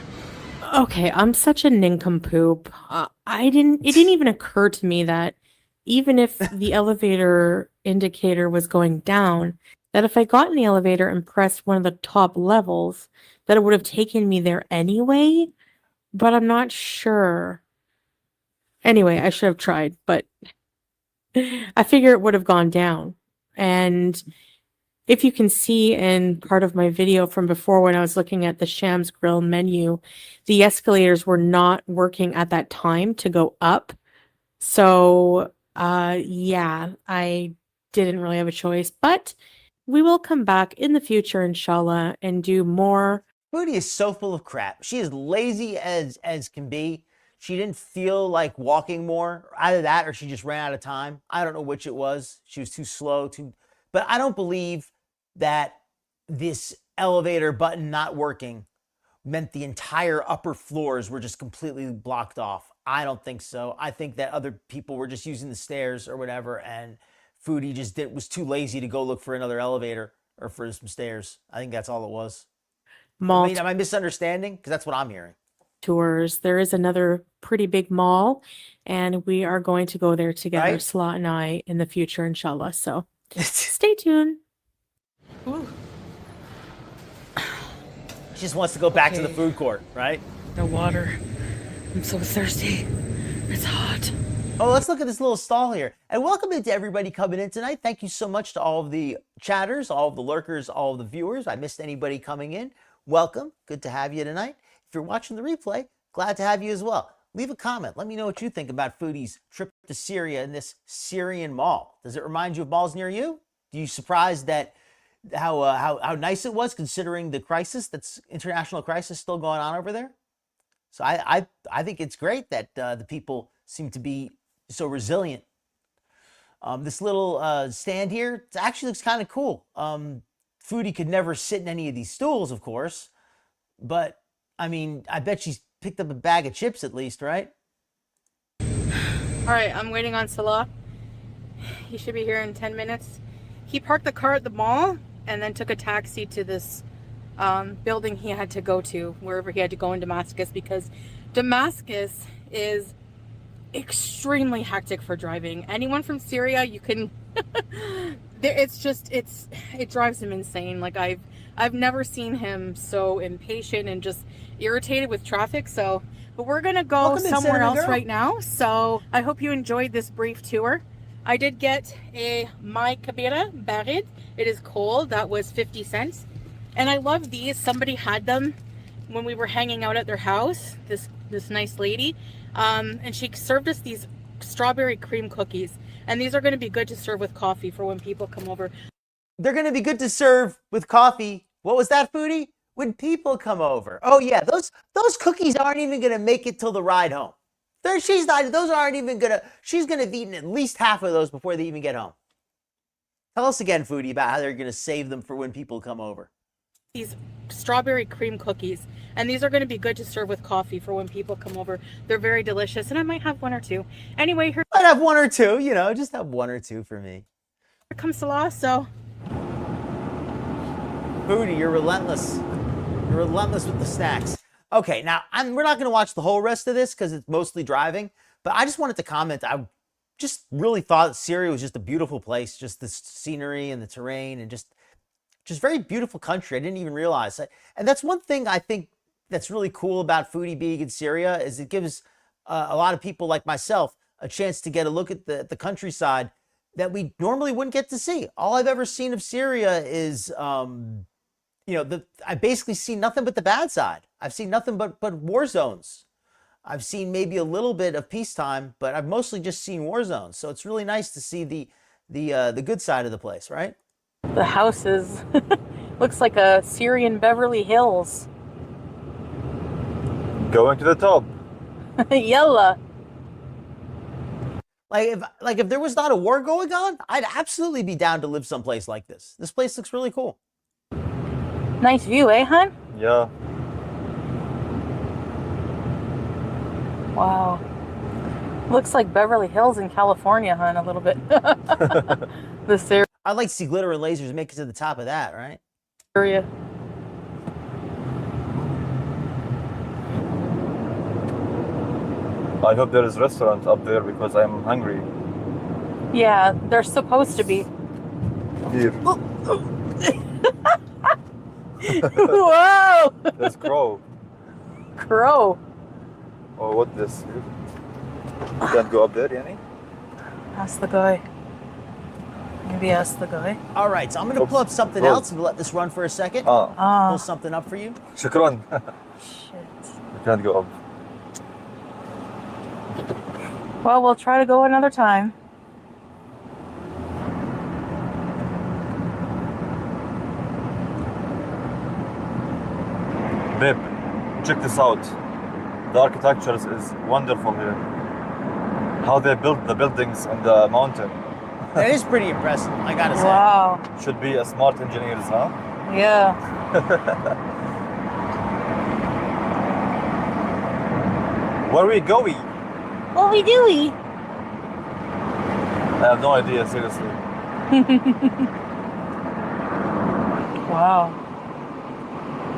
Okay, I'm such a nincompoop. It didn't even occur to me that even if the elevator indicator was going down, that if I got in the elevator and pressed one of the top levels, that it would have taken me there anyway. But I'm not sure. Anyway, I should have tried, but I figure it would have gone down. And if you can see in part of my video from before when I was looking at the Shams Grill menu, the escalators were not working at that time to go up. So, yeah, I didn't really have a choice, but we will come back in the future, inshallah, and do more. Foodie is so full of crap. She is lazy as can be. She didn't feel like walking more. Either that or she just ran out of time. I don't know which it was. She was too slow, but I don't believe that this elevator button not working meant the entire upper floors were just completely blocked off. I don't think so. I think that other people were just using the stairs or whatever, and Foodie just was too lazy to go look for another elevator or for some stairs. I think that's all it was. Mall I mean, am I misunderstanding? Because that's what I'm hearing. Tours. There is another pretty big mall, and we are going to go there together, Right? Salah and I, in the future, inshallah. So stay tuned. Ooh, She just wants to go back to the food court, right? no water. I'm so thirsty. It's hot. Oh, let's look at this little stall here. And welcome to everybody coming in tonight. Thank you so much to all of the chatters, all of the lurkers, all of the viewers. I missed anybody coming in. Welcome. Good to have you tonight. If you're watching the replay, glad to have you as well. Leave a comment. Let me know what you think about Foodie's trip to Syria in this Syrian mall. Does it remind you of malls near you? Do you surprised that how nice it was considering the crisis, that's international crisis still going on over there? So I think it's great that the people seem to be so resilient. This little stand here, it actually looks kind of cool. Foodie could never sit in any of these stools, of course, but I mean, I bet she's picked up a bag of chips at least, right? All right, I'm waiting on Salah. He should be here in 10 minutes. He parked the car at the mall and then took a taxi to this building he had to go to, wherever he had to go in Damascus, because Damascus is extremely hectic for driving. Anyone from Syria, you can it drives him insane. Like I've never seen him so impatient and just irritated with traffic. So, but we're gonna go somewhere else right now. So I hope you enjoyed this brief tour. I did get a my kabira barid. It is cold. That was 50 cents. And I love these. Somebody had them when we were hanging out at their house. This nice lady. And she served us these strawberry cream cookies. And these are going to be good to serve with coffee for when people come over. They're going to be good to serve with coffee. What was that, Foodie? When people come over. Oh yeah, those cookies aren't even going to make it till the ride home. She's going to have eaten at least half of those before they even get home. Tell us again, Foodie, about how they're going to save them for when people come over. These strawberry cream cookies. And these are going to be good to serve with coffee for when people come over. They're very delicious. And I might have one or two. Anyway, here I'd have one or two, just have one or two for me. comes Salah. So Foodie, you're relentless. You're relentless with the snacks. Okay, now we're not going to watch the whole rest of this because it's mostly driving, but I just wanted to comment. I just really thought Syria was just a beautiful place, just the scenery and the terrain and just very beautiful country. I didn't even realize that. And that's one thing I think that's really cool about Foodie being in Syria is it gives a lot of people like myself a chance to get a look at the countryside that we normally wouldn't get to see. All I've ever seen of Syria is, I basically see nothing but the bad side. I've seen nothing but war zones. I've seen maybe a little bit of peacetime, but I've mostly just seen war zones. So it's really nice to see the good side of the place, right? the house is looks like a Syrian Beverly Hills. Going to the top. Yalla. If there was not a war going on, I'd absolutely be down to live someplace like this. This place looks really cool. Nice view, eh, hun? Yeah. Wow. Looks like Beverly Hills in California, hun, a little bit. This I'd like to see Glitter and Lasers make it to the top of that, right? area. I hope there is a restaurant up there because I'm hungry. Yeah, they're supposed to be. Here. Whoa! There's crow. Crow. Oh, what this? You can't go up there, Yanni? Ask the guy. Maybe ask the guy. All right, so I'm gonna pull up something Rose. else and let this run for a second. Ah, Pull something up for you. shukran. Shit. You can't go up. Well, we'll try to go another time. Babe, check this out. The architecture is wonderful here. How they built the buildings on the mountain. That is pretty impressive, I gotta say. Wow. Should be a smart engineers, huh? Yeah. Where are we going? What we doing? I have no idea, seriously. Wow.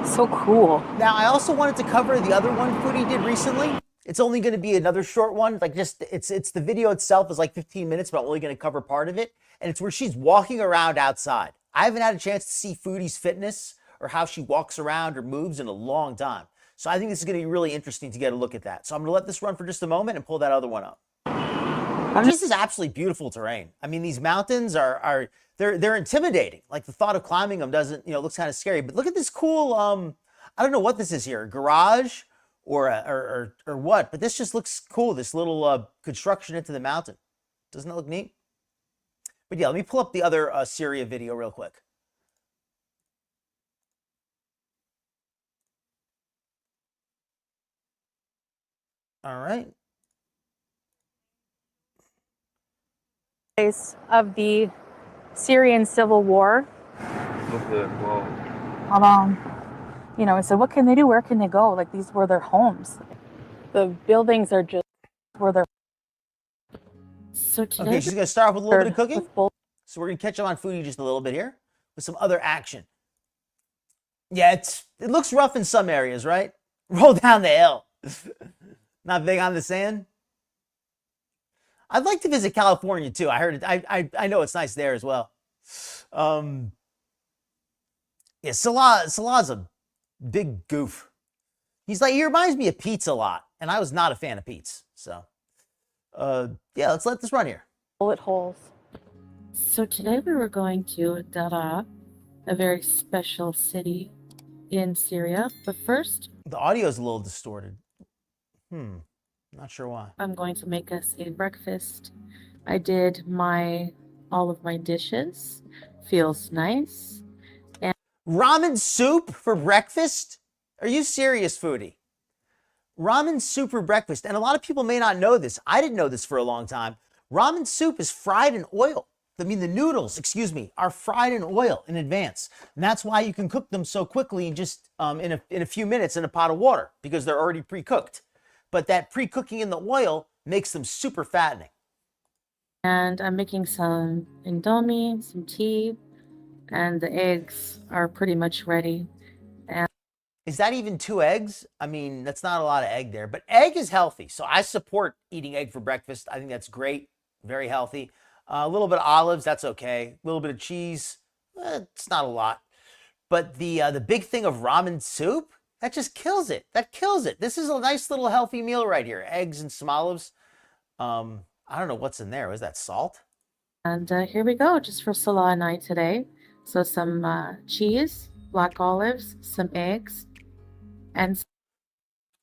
So cool. Now, I also wanted to cover the other one Foodie did recently. It's only going to be another short one. Like just, it's the video itself is like 15 minutes, but I'm only going to cover part of it. And it's where she's walking around outside. I haven't had a chance to see Foodie's fitness or how she walks around or moves in a long time. So I think this is going to be really interesting to get a look at that. So I'm going to let this run for just a moment and pull that other one up. This is absolutely beautiful terrain. I mean, these mountains they're intimidating. Like the thought of climbing them doesn't, looks kind of scary. But look at this cool, I don't know what this is here, a garage or what, but this just looks cool. This little construction into the mountain. Doesn't that look neat? But yeah, let me pull up the other Syria video real quick. All right. Of the Syrian civil war. Look there, wow. Hold on. I said, what can they do? Where can they go? Like, these were their homes. The buildings are just where they're. So today, Okay, she's going to start off with a little bit of cooking. with both. So we're going to catch up on Foodie just a little bit here with some other action. Yeah, it looks rough in some areas, right? Roll down the hill. Not big on the sand. I'd like to visit California too. I heard it. I know it's nice there as well. Yeah, Salah's a big goof. He reminds me of Pete's a lot, and I was not a fan of Pete's. So, yeah, let's let this run here. Bullet holes. So today we were going to Daraa, a very special city in Syria. But first, The audio is a little distorted. Not sure why. I'm going to make us a breakfast. I did all of my dishes. Feels nice. Ramen soup for breakfast? Are you serious, Foodie? Ramen soup for breakfast. And a lot of people may not know this. I didn't know this for a long time. Ramen soup is fried in oil. The noodles, are fried in oil in advance. And that's why you can cook them so quickly, just in a few minutes in a pot of water, because they're already pre-cooked. But that pre-cooking in the oil makes them super fattening. And I'm making some indomie, some tea, and the eggs are pretty much ready. Is that even 2 eggs? I mean, that's not a lot of egg there, but egg is healthy. So I support eating egg for breakfast. I think that's great, very healthy. A little bit of olives, that's okay. A little bit of cheese, it's not a lot. But the big thing of ramen soup, that just kills it. That kills it. This is a nice little healthy meal right here. Eggs and some olives. I don't know what's in there. Was that salt? And here we go, just for Salah and I today. So some cheese, black olives, some eggs, and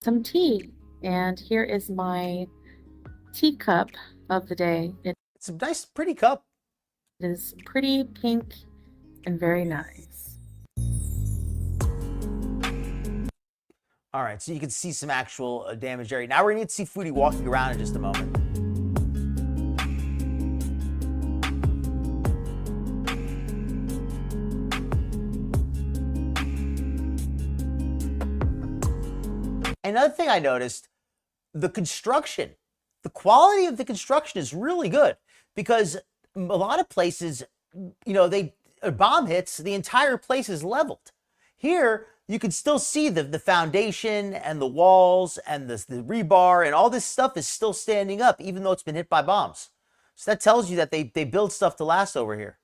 some tea. And here is my teacup of the day. It's a nice, pretty cup. It is pretty pink and very nice. All right, so you can see some actual damage area. Now we're going to see Foodie walking around in just a moment. Another thing I noticed, the construction. The quality of the construction is really good because a lot of places, a bomb hits, the entire place is leveled. Here, you can still see the foundation and the walls and the rebar and all this stuff is still standing up, even though it's been hit by bombs. So that tells you that they build stuff to last over here.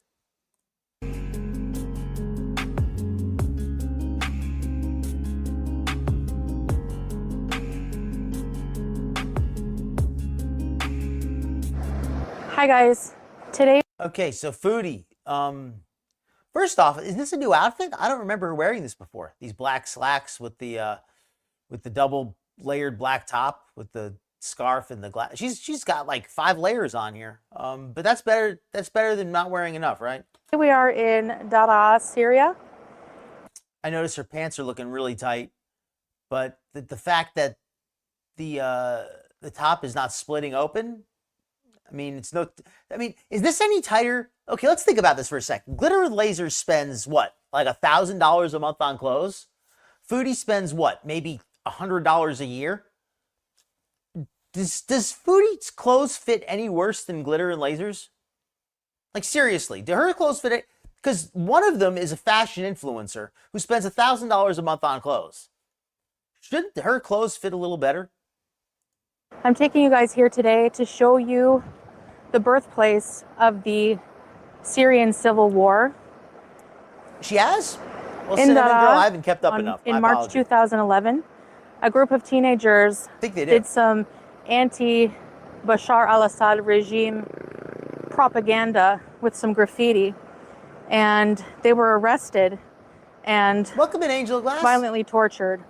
Hi guys. Today Okay, so Foodie. First off, is this a new outfit? I don't remember her wearing this before. These black slacks with the double layered black top with the scarf and the glass. She's got like 5 layers on here. But that's better. That's better than not wearing enough, right? we are in Docta, Syria. I notice her pants are looking really tight, but the fact that the top is not splitting open. I mean, it's no. I mean, is this any tighter? Okay, let's think about this for a second. GlitterandLazers spends what, like $1,000 a month on clothes? Foodie spends what, maybe $100 a year? Does Foodie's clothes fit any worse than GlitterandLazers? Like seriously, do her clothes fit it? Because one of them is a fashion influencer who spends $1,000 a month on clothes. Shouldn't her clothes fit a little better? I'm taking you guys here today to show you the birthplace of the Syrian civil war. She has? Well, In Cinnamon the- Girl, I haven't kept up enough. In My March apologies. 2011, a group of teenagers I think they did some anti-Bashar al-Assad regime propaganda with some graffiti, and they were arrested and Welcome in, Angel Glass. violently tortured.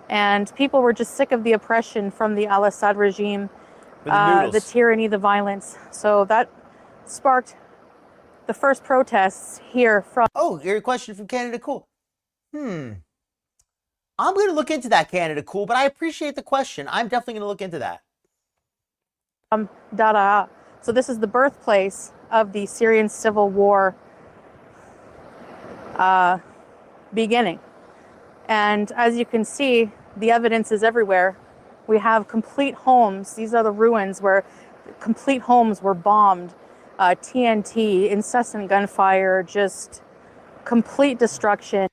And people were just sick of the oppression from the al-Assad regime, For the noodles. the tyranny, the violence. So that sparked the first protests here from Oh, your question from Canada Cool. I'm going to look into that, Canada Cool, but I appreciate the question. I'm definitely going to look into that. Docta. So this is the birthplace of the Syrian civil war beginning. And as you can see, the evidence is everywhere. We have complete homes. These are the ruins where complete homes were bombed. TNT, incessant gunfire, just complete destruction.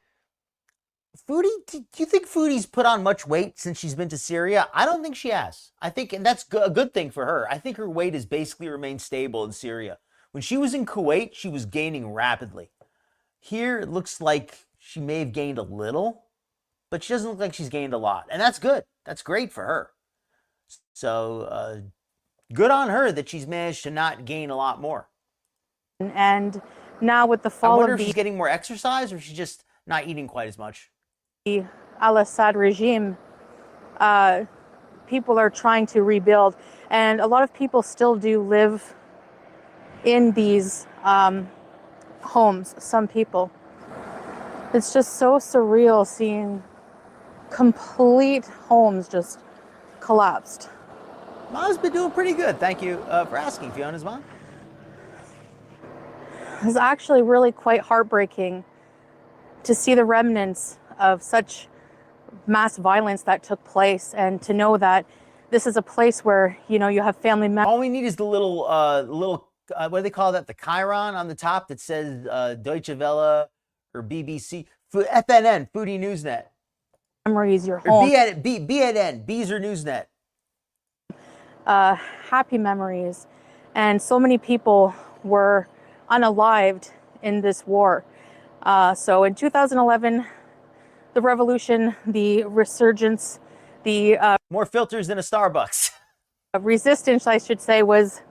Foodie, do you think Foodie's put on much weight since she's been to Syria? I don't think she has. I think, and that's a good thing for her. I think her weight has basically remained stable in Syria. When she was in Kuwait, she was gaining rapidly. Here, it looks like she may have gained a little, but she doesn't look like she's gained a lot. And that's good. That's great for her. So, good on her that she's managed to not gain a lot more. And now with the I fall wonder of if she's the getting more exercise or she's just not eating quite as much. al-Assad regime, people are trying to rebuild. And a lot of people still do live in these homes, some people. It's just so surreal seeing complete homes just collapsed. Mom's been doing pretty good. Thank you for asking, Fiona's mom. It's actually really quite heartbreaking to see the remnants of such mass violence that took place, and to know that this is a place where, you know, you have family members. All we need is the little, what do they call that? The Chiron on the top that says Deutsche Welle or BBC, FNN, Foodie Newsnet. Memories, your Or home, BNN, Beezer Newsnet. happy memories. And so many people were unalived in this war. So in 2011, the revolution, the resurgence, the More filters than a Starbucks. resistance, I should say, was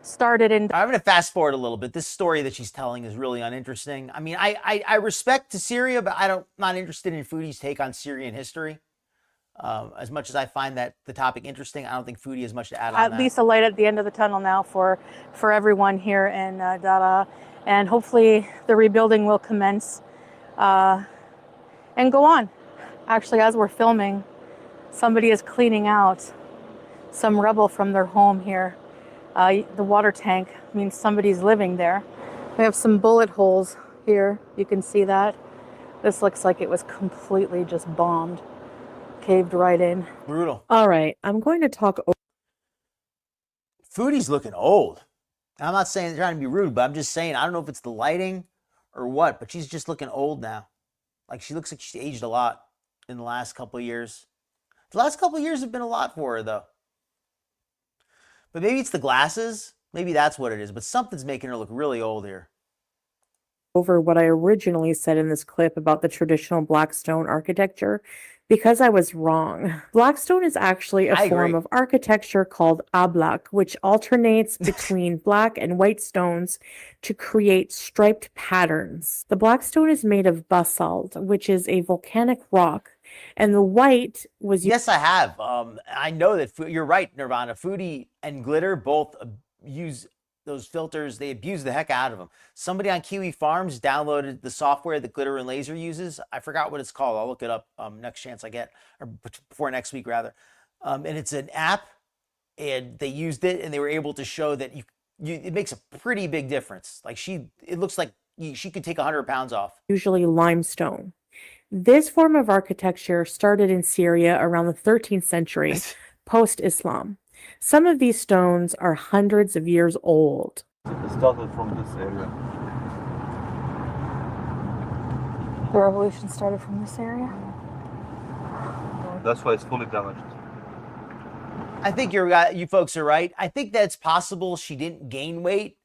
started in. I'm going to fast forward a little bit. This story that she's telling is really uninteresting. I mean, I respect to Syria, but not interested in Foodie's take on Syrian history. As much as I find that the topic interesting, I don't think Foodie has much to add on At that. least a light at the end of the tunnel now for everyone here in Docta, and hopefully the rebuilding will commence and go on. Actually, as we're filming, somebody is cleaning out some rubble from their home here. The water tank means somebody's living there. We have some bullet holes here. You can see that. This looks like it was completely just bombed, caved right in. Brutal. All right, I'm going to talk. Foodie's looking old. I'm not saying trying to be rude, but I'm just saying, I don't know if it's the lighting or what, but she's just looking old now. Like, she looks like she's aged a lot in the last couple of years. The last couple of years have been a lot for her, though. But maybe it's the glasses. Maybe that's what it is. But something's making her look really old here. over what I originally said in this clip about the traditional Blackstone architecture because I was wrong. Blackstone is actually a I form agree. of architecture called ablak, which alternates between black and white stones to create striped patterns. The Blackstone is made of basalt, which is a volcanic rock, and the white was Yes, I have. I know that you're right, Nirvana. Foodie and Glitter both use those filters. They abuse the heck out of them. Somebody on Kiwi Farms downloaded the software that Glitter and Laser uses. I forgot what it's called. I'll look it up next chance I get, or before next week rather. And it's an app, and they used it, and they were able to show that it makes a pretty big difference. Like it looks like she could take 100 pounds off. usually limestone. This form of architecture started in Syria around the 13th century, post-Islam. Some of these stones are hundreds of years old. It started from this area. The revolution started from this area? That's why it's fully damaged. I think you folks are right. I think that it's possible she didn't gain weight,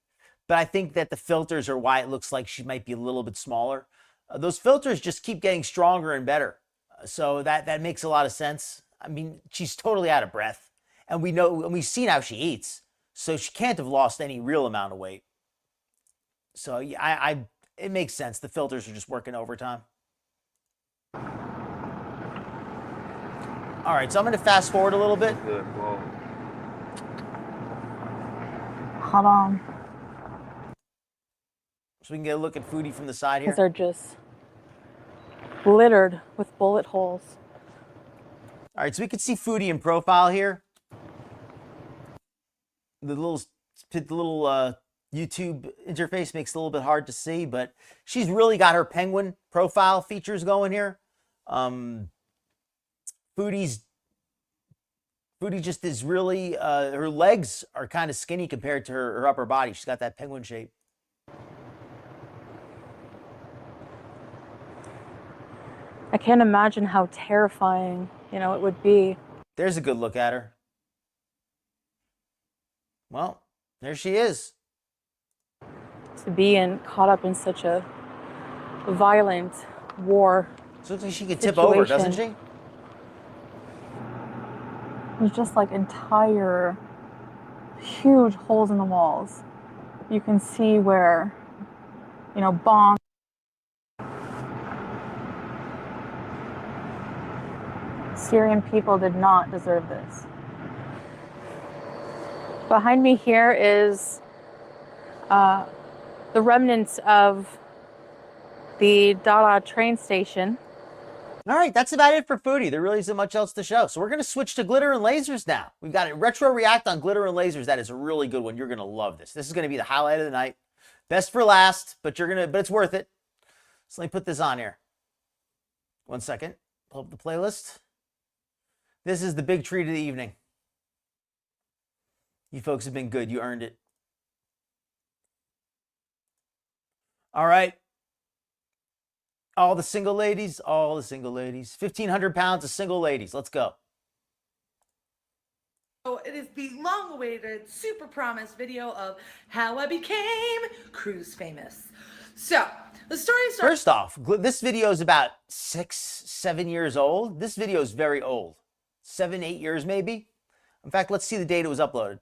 but I think that the filters are why it looks like she might be a little bit smaller. Those filters just keep getting stronger and better. So that makes a lot of sense. I mean, she's totally out of breath. And we've seen how she eats. So she can't have lost any real amount of weight. So it makes sense. The filters are just working overtime. All right, so I'm going to fast forward a little bit. Yeah, wow. Hold on. So we can get a look at Foodie from the side here. These are just littered with bullet holes. All right, so we can see Foodie in profile here. The little YouTube interface makes it a little bit hard to see, but she's really got her penguin profile features going here. Foodie just is really, her legs are kind of skinny compared to her upper body. She's got that penguin shape. I can't imagine how terrifying, it would be. There's a good look at her. Well, there she is. To be caught up in such a violent war. So it looks like she could tip over, doesn't she? There's just like entire huge holes in the walls. You can see where, bombs. Syrian people did not deserve this. Behind me here is the remnants of the Docta train station. All right, that's about it for Foodie. There really isn't much else to show. So we're going to switch to Glitter and Lasers now. We've got a retro react on Glitter and Lasers. That is a really good one. You're going to love this. This is going to be the highlight of the night. Best for last, but it's worth it. So let me put this on here. 1 second. Pull up the playlist. This is the big treat of the evening. You folks have been good. You earned it. All right. All the single ladies. 1,500 pounds of single ladies. Let's go. So it is the long-awaited, super promised video of how I became cruise famous. So the story starts. First off, this video is about 6-7 years old. This video is very old. 7-8 years maybe. In fact, let's see the date it was uploaded.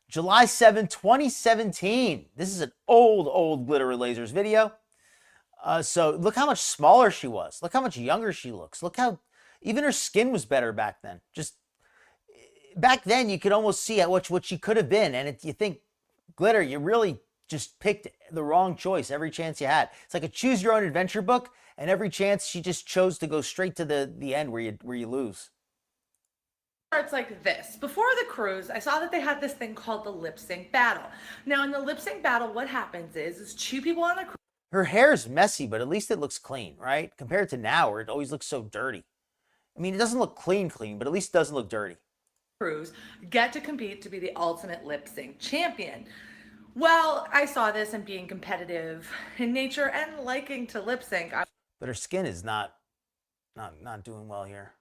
July 7, 2017. This is an old Glitter and Lasers video. So look how much smaller she was. Look how much younger she looks. Look how even her skin was better back then. Just back then, you could almost see what she could have been. And you think, Glitter, you really just picked the wrong choice every chance you had. It's like a choose your own adventure book, and every chance she just chose to go straight to the end where you lose. Starts like this. Before the cruise, I saw that they had this thing called the lip sync battle. Now in the lip sync battle, what happens is two people on a cruise. Her hair's messy, but at least it looks clean, right? Compared to now where it always looks so dirty. I mean, it doesn't look clean, but at least it doesn't look dirty. Cruise get to compete to be the ultimate lip sync champion. Well, I saw this and being competitive in nature and liking to lip sync. But her skin is not doing well here.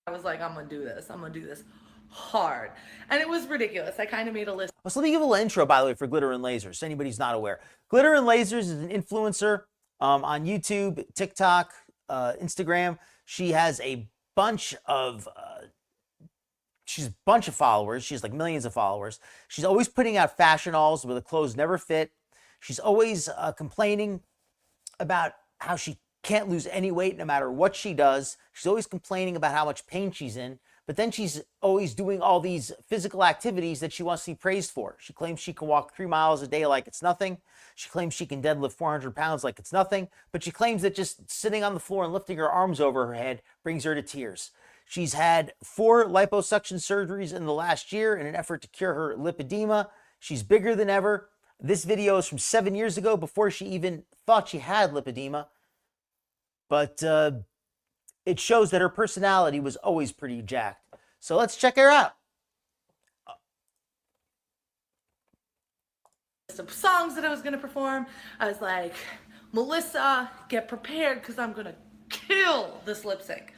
I was like, I'm gonna do this. hard. And it was ridiculous. I kind of made a list. So let me give a little intro, by the way, for Glitter and Lasers, so anybody's not aware. Glitter and Lasers is an influencer on YouTube, TikTok, Instagram. She has a bunch of followers. She has like millions of followers. She's always putting out fashion hauls where the clothes never fit. She's always complaining about how she can't lose any weight no matter what she does. She's always complaining about how much pain she's in. But then she's always doing all these physical activities that she wants to be praised for. She claims she can walk 3 miles a day like it's nothing. She claims she can deadlift 400 pounds like it's nothing. But she claims that just sitting on the floor and lifting her arms over her head brings her to tears. She's had 4 liposuction surgeries in the last year in an effort to cure her lipedema. She's bigger than ever. This video is from 7 years ago, before she even thought she had lipedema. But it shows that her personality was always pretty jacked. So let's check her out. Some songs that I was going to perform. I was like, Melissa, get prepared because I'm going to kill this lip sync.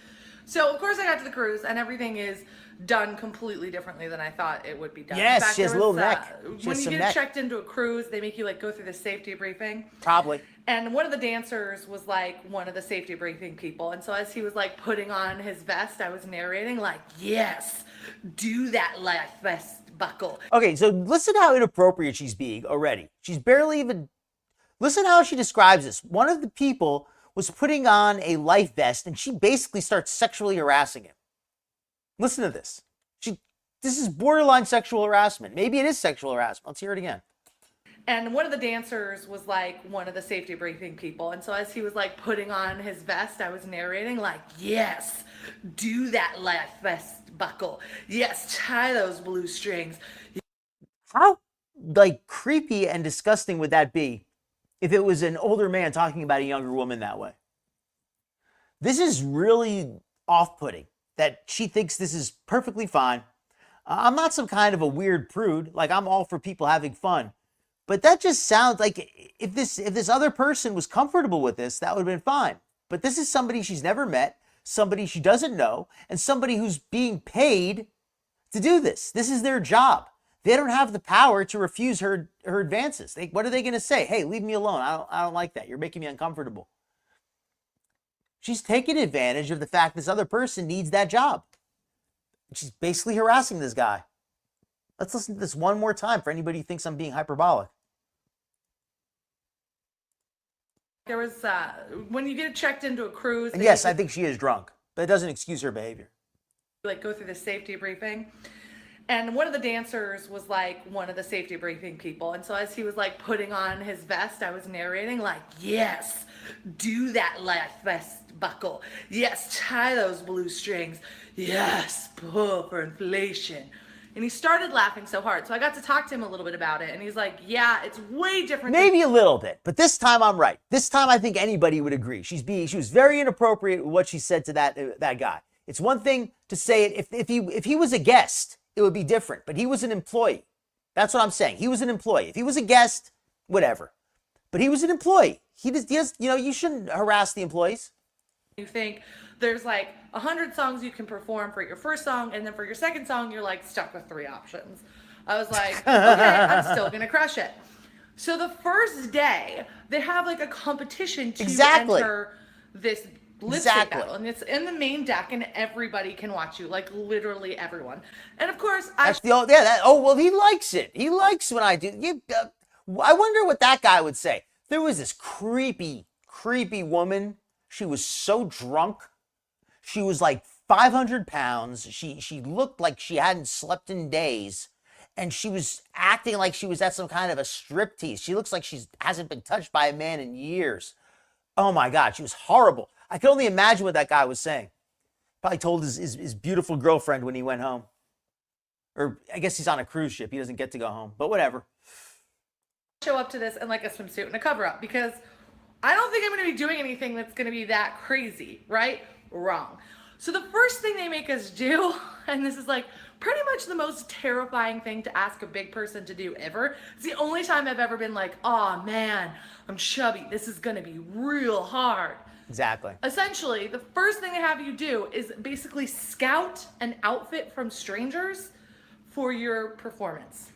So of course I got to the cruise and everything is done completely differently than I thought it would be done. Yes, in fact, she has a little neck. When you get checked into a cruise, they make you like go through the safety briefing. Probably. And one of the dancers was like one of the safety briefing people. And so as he was like putting on his vest, I was narrating like, yes, do that life vest buckle. Okay, so listen how inappropriate she's being already. She's barely even... Listen how she describes this. One of the people was putting on a life vest and she basically starts sexually harassing him. Listen to this. This is borderline sexual harassment. Maybe it is sexual harassment. Let's hear it again. And one of the dancers was like one of the safety briefing people. And so as he was like putting on his vest, I was narrating like, yes, do that life vest buckle. Yes, tie those blue strings. How like creepy and disgusting would that be if it was an older man talking about a younger woman that way? This is really off-putting that she thinks this is perfectly fine. I'm not some kind of a weird prude. Like, I'm all for people having fun. But that just sounds like if this other person was comfortable with this, that would have been fine. But this is somebody she's never met, somebody she doesn't know, and somebody who's being paid to do this. This is their job. They don't have the power to refuse her advances. What are they going to say? Hey, leave me alone. I don't like that. You're making me uncomfortable. She's taking advantage of the fact this other person needs that job. She's basically harassing this guy. Let's listen to this one more time for anybody who thinks I'm being hyperbolic. There was, when you get checked into a cruise. And yes, I think she is drunk, but it doesn't excuse her behavior. Like go through the safety briefing. And one of the dancers was like one of the safety briefing people. And so as he was like putting on his vest, I was narrating like, yes, do that life vest buckle. Yes, tie those blue strings. Yes, pull for inflation. And he started laughing so hard. So I got to talk to him a little bit about it. And he's like, yeah, it's way different. Maybe a little bit, but this time I'm right. This time I think anybody would agree. She was very inappropriate with what she said to that guy. It's one thing to say it if he was a guest, it would be different, but he was an employee. That's what I'm saying. He was an employee. If he was a guest, whatever. But he was an employee. He just, you shouldn't harass the employees. You think there's like 100 songs you can perform for your first song, and then for your second song, you're like stuck with 3 options. I was like, okay, I'm still gonna crush it. So the first day, they have like a competition to enter this lip sync battle, and it's in the main deck, and everybody can watch you, like literally everyone. And of course, he likes it. He likes when I do. I wonder what that guy would say. There was this creepy woman. She was so drunk. She was like 500 pounds. She looked like she hadn't slept in days. And she was acting like she was at some kind of a striptease. She looks like she hasn't been touched by a man in years. Oh my God, she was horrible. I can only imagine what that guy was saying. Probably told his beautiful girlfriend when he went home. Or I guess he's on a cruise ship. He doesn't get to go home, but whatever. Show up to this in like a swimsuit and a cover up because I don't think I'm going to be doing anything that's going to be that crazy, right? Wrong. So the first thing they make us do, and this is like pretty much the most terrifying thing to ask a big person to do ever. It's the only time I've ever been like, oh man, I'm chubby. This is gonna be real hard. Exactly. Essentially, the first thing they have you do is basically scout an outfit from strangers for your performance.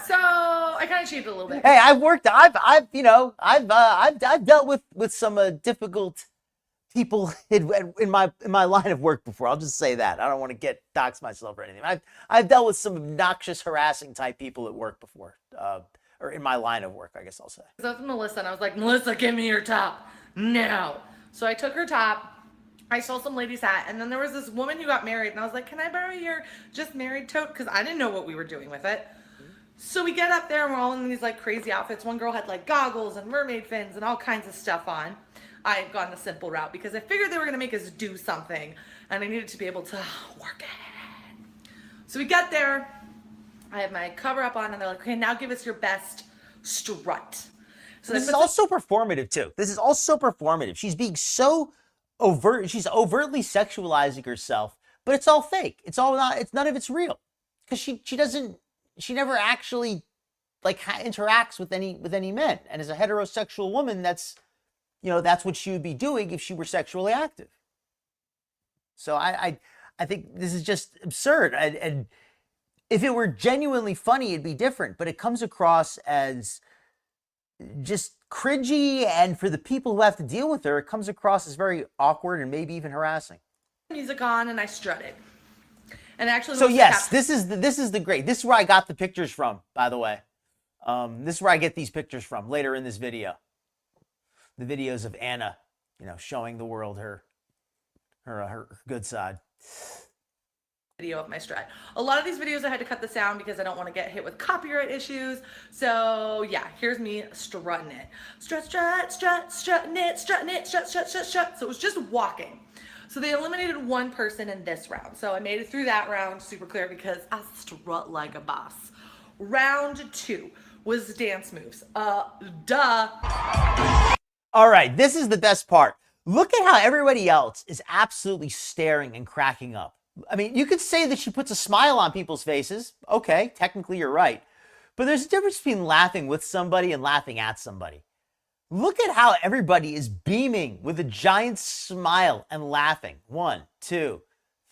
So I kind of cheated a little bit. Hey, I've dealt with some difficult people in my line of work before. I'll just say that. I don't want to dox myself or anything. I've dealt with some obnoxious, harassing type people at work before, or in my line of work, I guess I'll say. I was with Melissa and I was like, Melissa, give me your top now. So I took her top. I stole some lady's hat, and then there was this woman who got married, and I was like, can I borrow your just married tote? Because I didn't know what we were doing with it. So we get up there, and we're all in these like crazy outfits. One girl had like goggles and mermaid fins and all kinds of stuff on. I had gone the simple route because I figured they were going to make us do something, and I needed to be able to work it. So we got there. I have my cover up on, and they're like, okay, now give us your best strut. So this is also performative too. This is also performative. She's being so overt. She's overtly sexualizing herself, but it's all fake. It's none of it's real, because she never actually like interacts with any men. And as a heterosexual woman, that's what she would be doing if she were sexually active. So I think this is just absurd. And if it were genuinely funny, it'd be different. But it comes across as just cringy, and for the people who have to deal with her, it comes across as very awkward and maybe even harassing. Music on, and I strutted. And actually, so yes, this is the great. This is where I got the pictures from, by the way. This is where I get these pictures from later in this video. The videos of Anna, showing the world her good side. Video of my strut. A lot of these videos I had to cut the sound because I don't want to get hit with copyright issues. So yeah, here's me strutting it. Strut, strut, strut, strutting it, strut, strut, strut, strut. So it was just walking. So they eliminated one person in this round. So I made it through that round super clear because I strut like a boss. Round 2 was dance moves. Duh. All right, this is the best part. Look at how everybody else is absolutely staring and cracking up. I mean, you could say that she puts a smile on people's faces. Okay, technically you're right. But there's a difference between laughing with somebody and laughing at somebody. Look at how everybody is beaming with a giant smile and laughing. 1, 2,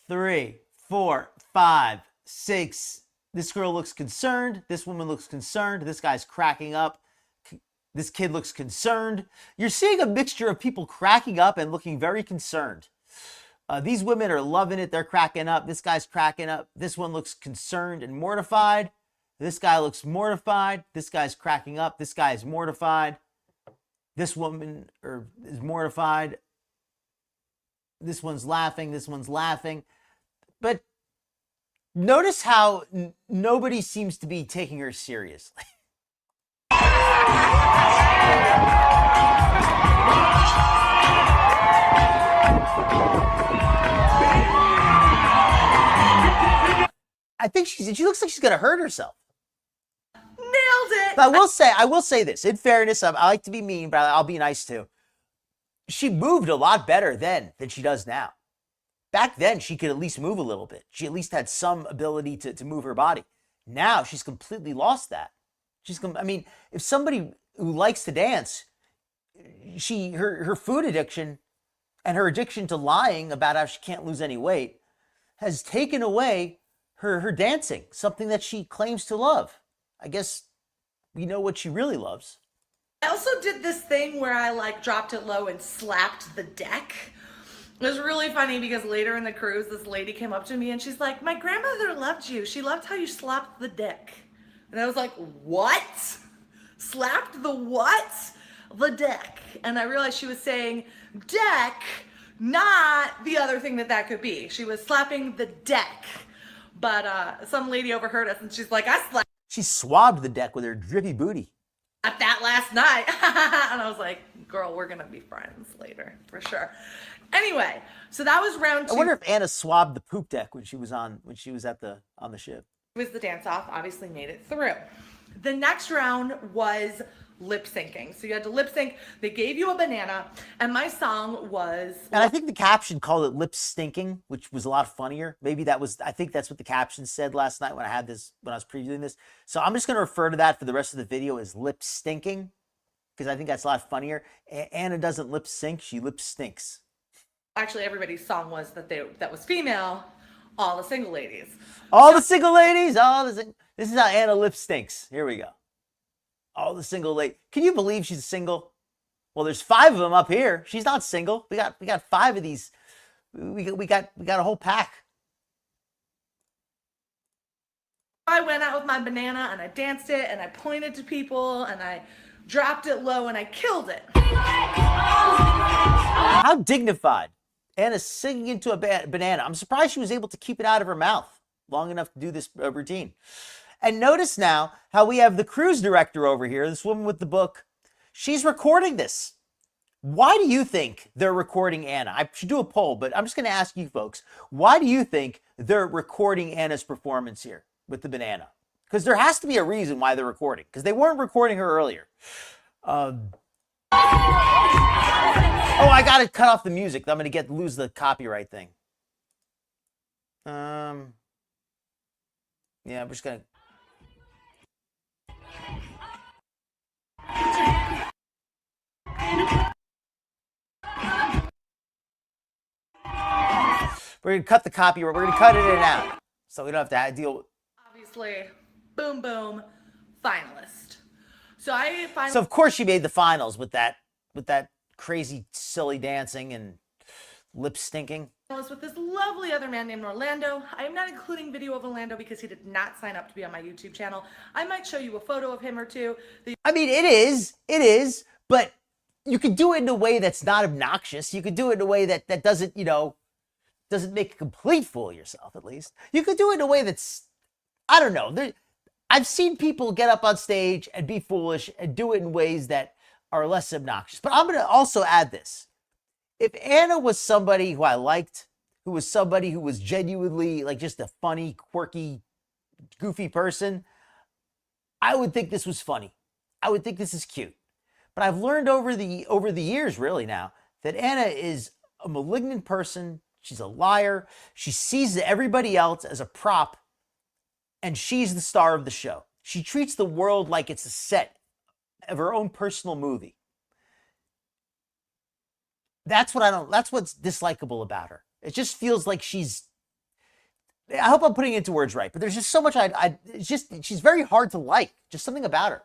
3, 4, 5, 6. This girl looks concerned. This woman looks concerned. This guy's cracking up. This kid looks concerned. You're seeing a mixture of people cracking up and looking very concerned. These women are loving it. They're cracking up. This guy's cracking up. This one looks concerned and mortified. This guy looks mortified. This guy's cracking up. This guy is mortified. This woman is mortified. This one's laughing. This one's laughing. But notice how nobody seems to be taking her seriously. I think she looks like she's gonna hurt herself. Nailed it. But I will say this. In fairness, I like to be mean, but I'll be nice too. She moved a lot better then than she does now. Back then, she could at least move a little bit. She at least had some ability to move her body. Now she's completely lost that. I mean, if somebody who likes to dance, her food addiction and her addiction to lying about how she can't lose any weight has taken away her dancing, something that she claims to love. I guess we know what she really loves. I also did this thing where I like dropped it low and slapped the deck. It was really funny because later in the cruise, this lady came up to me and she's like, my grandmother loved you. She loved how you slapped the deck. And I was like, what? Slapped the what? The deck. And I realized she was saying deck, not the other thing that could be. She was slapping the deck. But some lady overheard us and she's like, she swabbed the deck with her drippy booty. At that last night. And I was like, girl, we're gonna be friends later for sure. Anyway, so that was round 2. I wonder if Anna swabbed the poop deck when she was on the ship. It was the dance off, obviously made it through. The next round was lip syncing. So you had to lip sync. They gave you a banana, and my song was. And I think the caption called it lip stinking, which was a lot funnier. Maybe that was, I think that's what the caption said last night when I was previewing this. So I'm just going to refer to that for the rest of the video as lip stinking, because I think that's a lot funnier. Anna doesn't lip sync, she lip stinks. Actually, everybody's song was that was female, all the single ladies. All the single ladies, this is how Anna lip stinks. Here we go. All the single ladies. Can you believe she's single? Well, there's 5 of them up here. She's not single. We got 5 of these. We got a whole pack. I went out with my banana and I danced it and I pointed to people and I dropped it low and I killed it. How dignified. Anna's singing into a banana. I'm surprised she was able to keep it out of her mouth long enough to do this routine. And notice now how we have the cruise director over here, this woman with the book. She's recording this. Why do you think they're recording Anna? I should do a poll, but I'm just going to ask you folks. Why do you think they're recording Anna's performance here with the banana? Because there has to be a reason why they're recording, because they weren't recording her earlier. Oh, I got to cut off the music. I'm going to lose the copyright thing. Yeah, I'm just going to. We're going to cut the copyright. We're going to cut it in and out, so we don't have to deal with. Obviously, boom, boom, finalist. So of course she made the finals with that crazy, silly dancing and lip stinking. I was with this lovely other man named Orlando. I am not including video of Orlando because he did not sign up to be on my YouTube channel. I might show you a photo of him or two. I mean, it is, but you could do it in a way that's not obnoxious. You could do it in a way that doesn't, doesn't make a complete fool of yourself, at least. You could do it in a way that's, I don't know. I've seen people get up on stage and be foolish and do it in ways that are less obnoxious. But I'm going to also add this. If Anna was somebody who I liked, who was somebody who was genuinely like just a funny, quirky, goofy person, I would think this was funny. I would think this is cute. But I've learned over the years, really now, that Anna is a malignant person. She's a liar. She sees everybody else as a prop, and she's the star of the show. She treats the world like it's a set of her own personal movie. That's what's dislikable about her. It just feels like she's, I hope I'm putting it into words right, but there's just so much she's very hard to like. Just something about her.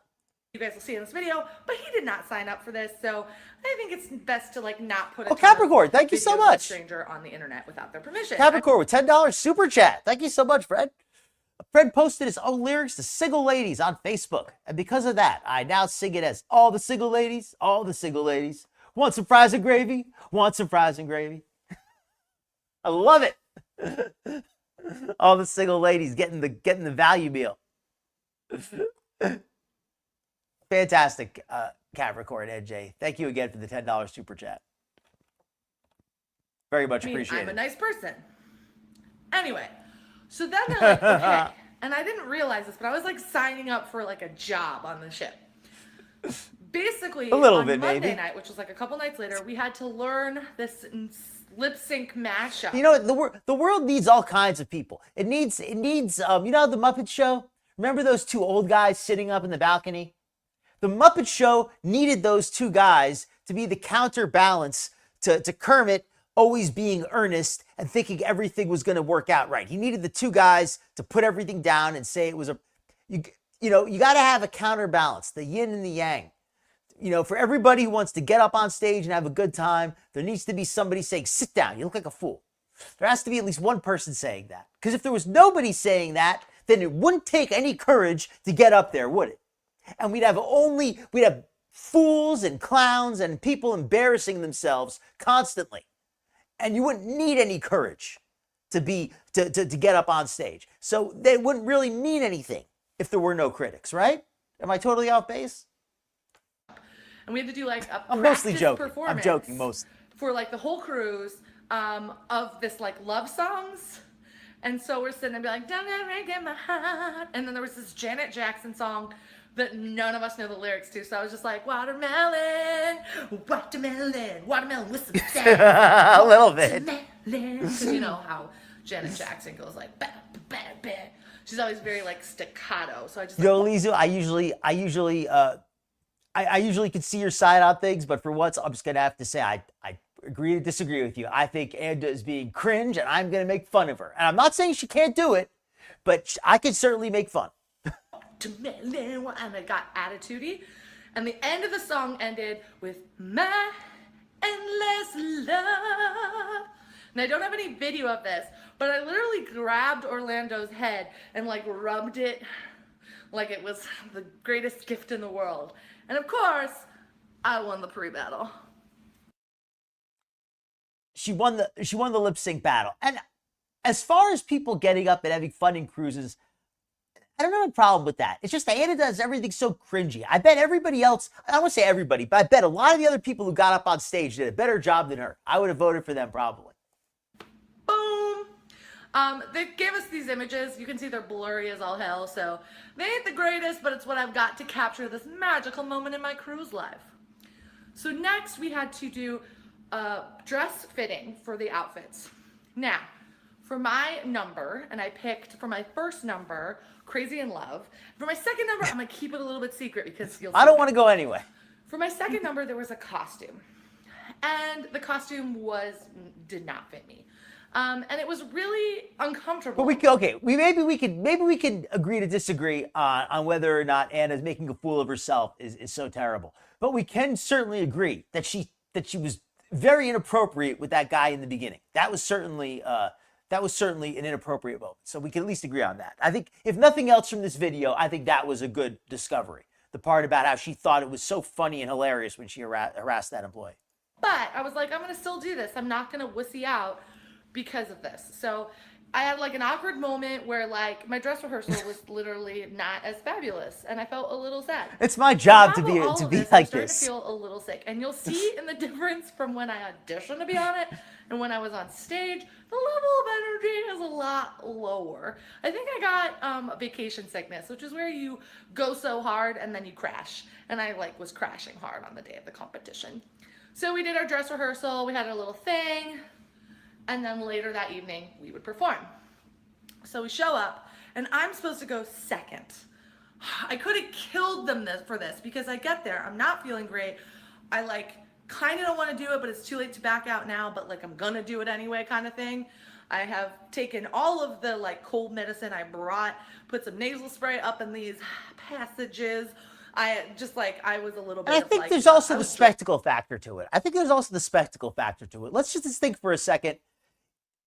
You guys will see in this video, but he did not sign up for this, so I think it's best to not put Capricorn, thank you so much. A stranger on the internet without their permission. Capricorn with $10 super chat. Thank you so much, Fred. Fred posted his own lyrics to Single Ladies on Facebook, and because of that, I now sing it as all the single ladies, want some fries and gravy, want some fries and gravy. I love it. All the single ladies getting the value meal. Fantastic, Capricorn NJ. Thank you again for the $10 super chat. Very much appreciated. I'm a nice person. Anyway, so then they're like, okay, and I didn't realize this, but I was signing up for a job on the ship. Basically, a little on bit, Monday maybe. night, which was a couple nights later, we had to learn this lip sync mashup. You know, the world needs all kinds of people. It needs the Muppet Show? Remember those 2 old guys sitting up in the balcony? The Muppet Show needed those 2 guys to be the counterbalance to Kermit always being earnest and thinking everything was going to work out right. He needed the 2 guys to put everything down and say it was you got to have a counterbalance, the yin and the yang. For everybody who wants to get up on stage and have a good time, there needs to be somebody saying, sit down, you look like a fool. There has to be at least one person saying that. Because if there was nobody saying that, then it wouldn't take any courage to get up there, would it? And we'd have fools and clowns and people embarrassing themselves constantly. And you wouldn't need any courage to get up on stage. So they wouldn't really mean anything if there were no critics, right? Am I totally off base? And we had to do I'm mostly joking. I'm joking most. For the whole cruise of this love songs. And so we're sitting there and be don't ever get my heart. And then there was this Janet Jackson song that none of us know the lyrics to. So I was just like, watermelon, watermelon, watermelon with some sand. A little bit. Because you know how Janet Jackson goes like, bah, bah, bah, bah. She's always very like staccato. So I just Yo, like, Lizu, I usually can see your side on things, but for once, I'm just gonna have to say I agree to disagree with you. I think Anda is being cringe, and I'm gonna make fun of her. And I'm not saying she can't do it, but I can certainly make fun. and I got attitudey. And the end of the song ended with my endless love. And I don't have any video of this, but I literally grabbed Orlando's head and like rubbed it like it was the greatest gift in the world. And of course, I won the pre-battle. She won the lip sync battle. And as far as people getting up and having fun in cruises, I don't have a problem with that. It's just Anna does everything so cringy. I bet everybody else, I don't want to say everybody, but I bet a lot of the other people who got up on stage did a better job than her. I would have voted for them probably. Boom. They gave us these images. You can see they're blurry as all hell, so they ain't the greatest, but it's what I've got to capture this magical moment in my cruise life. So next we had to do dress fitting for the outfits. Now, for my number, and I picked for my first number, Crazy in Love. For my second number, I'm gonna keep it a little bit secret because you'll see. I don't want to go anyway. For my second number, there was a costume. And the costume did not fit me. And it was really uncomfortable. But maybe we could agree to disagree on whether or not Anna's making a fool of herself is so terrible. But we can certainly agree that she was very inappropriate with that guy in the beginning. That was certainly an inappropriate moment. So we can at least agree on that. I think if nothing else from this video, I think that was a good discovery. The part about how she thought it was so funny and hilarious when she harassed that employee. But I was like, I'm going to still do this. I'm not going to wussy out because of this. So I had like an awkward moment where like my dress rehearsal was literally not as fabulous, and I felt a little sad. It's my job to be I'm like starting this. to feel a little sick, and you'll see in the difference from when I auditioned to be on it and when I was on stage. The level of energy is a lot lower. I think I got vacation sickness, which is where you go so hard and then you crash. And I like was crashing hard on the day of the competition. So we did our dress rehearsal. We had our little thing. And then later that evening, we would perform. So we show up, and I'm supposed to go second. I could have killed them for this because I get there, I'm not feeling great. I like kind of don't want to do it, but it's too late to back out now, but like I'm gonna do it anyway kind of thing. I have taken all of the like cold medicine I brought, put some nasal spray up in these passages. I was a little bit. And I think there's also the spectacle factor to it. Let's just think for a second.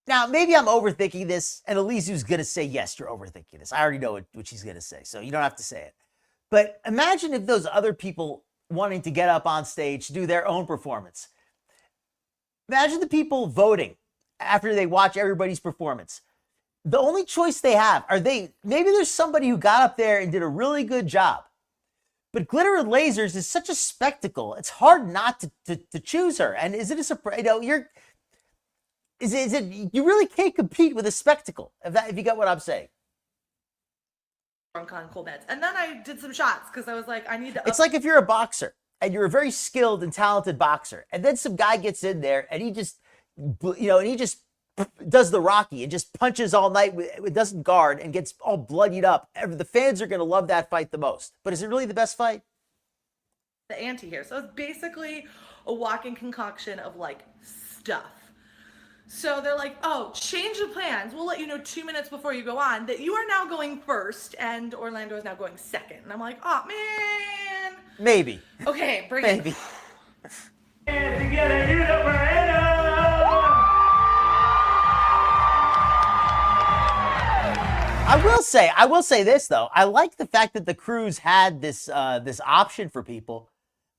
Now, maybe I'm overthinking this, and Elizu's going to say, yes, you're overthinking this. I already know what she's going to say, so you don't have to say it. But imagine if those other people wanting to get up on stage to do their own performance. Imagine the people voting after they watch everybody's performance. The only choice they have maybe there's somebody who got up there and did a really good job. But Glitter and Lasers is such a spectacle. It's hard not to choose her. And is it a surprise? You really can't compete with a spectacle if you get what I'm saying. Drunk on cold meds. And then I did some shots because I was like, I need to. It's like if you're a boxer and you're a very skilled and talented boxer, and then some guy gets in there and he just does the Rocky and just punches all night, it doesn't guard and gets all bloodied up. The fans are going to love that fight the most. But is it really the best fight? The ante here. So it's basically a walking concoction of like stuff. So they're like, oh, change the plans. We'll let you know 2 minutes before you go on that you are now going first and Orlando is now going second. And I'm like, oh, man. Maybe. Okay, bring Maybe. I will say this though. I like the fact that the cruise had this option for people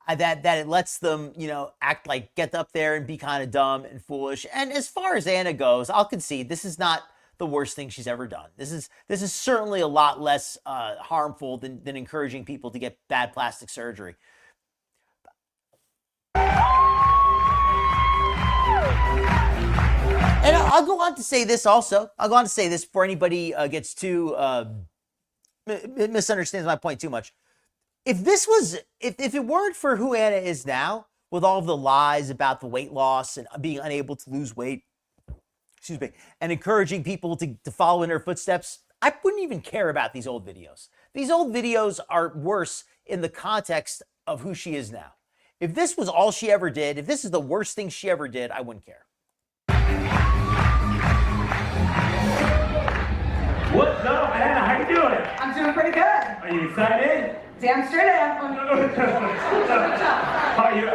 that it lets them, act like get up there and be kind of dumb and foolish. And as far as Anna goes, I'll concede this is not the worst thing she's ever done. This is certainly a lot less harmful than encouraging people to get bad plastic surgery. And I'll go on to say this also. I'll go on to say this before anybody gets too misunderstands my point too much. if this was, if it weren't for who Anna is now, with all of the lies about the weight loss and being unable to lose weight, excuse me, and encouraging people to follow in her footsteps, I wouldn't even care about these old videos. These old videos are worse in the context of who she is now. If this was all she ever did, if this is the worst thing she ever did, I wouldn't care. What's up, Anna? How you doing? I'm doing pretty good. Are you excited? Damn straight I am.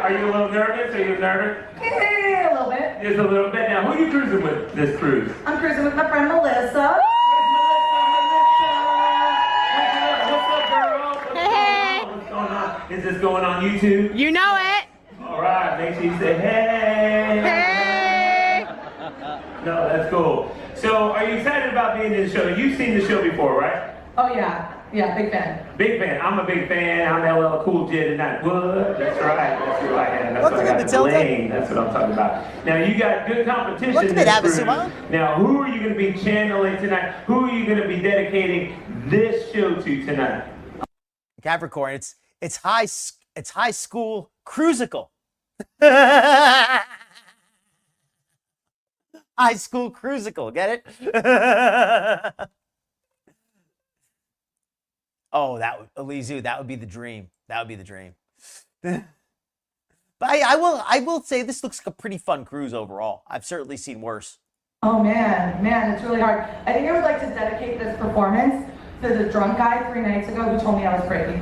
Are you a little nervous? Are you nervous? A little bit. Just a little bit. Now, who are you cruising with this cruise? I'm cruising with my friend Melissa. What's up, girl? What's going on? Is this going on YouTube? You know it. All right. Make sure you say hey. Hey. No, that's cool. So, are you excited about being in the show? You've seen the show before, right? Oh yeah. Yeah, big fan. Big fan. I'm a big fan. I'm LL Cool J tonight. What? That's right. That's right. And that's What's what I good, got to Matilda? blame. That's what I'm talking about. Now, you got good competition What's good, this Abbas, cruise. Simone? Now, who are you going to be channeling tonight? Who are you going to be dedicating this show to tonight? Capricorn, it's high school cruisical. High school cruisical, get it? Oh, Elizu, that would be the dream. That would be the dream. But I will say this looks like a pretty fun cruise overall. I've certainly seen worse. Oh man, it's really hard. I think I would like to dedicate this performance to the drunk guy 3 nights ago who told me I was pretty.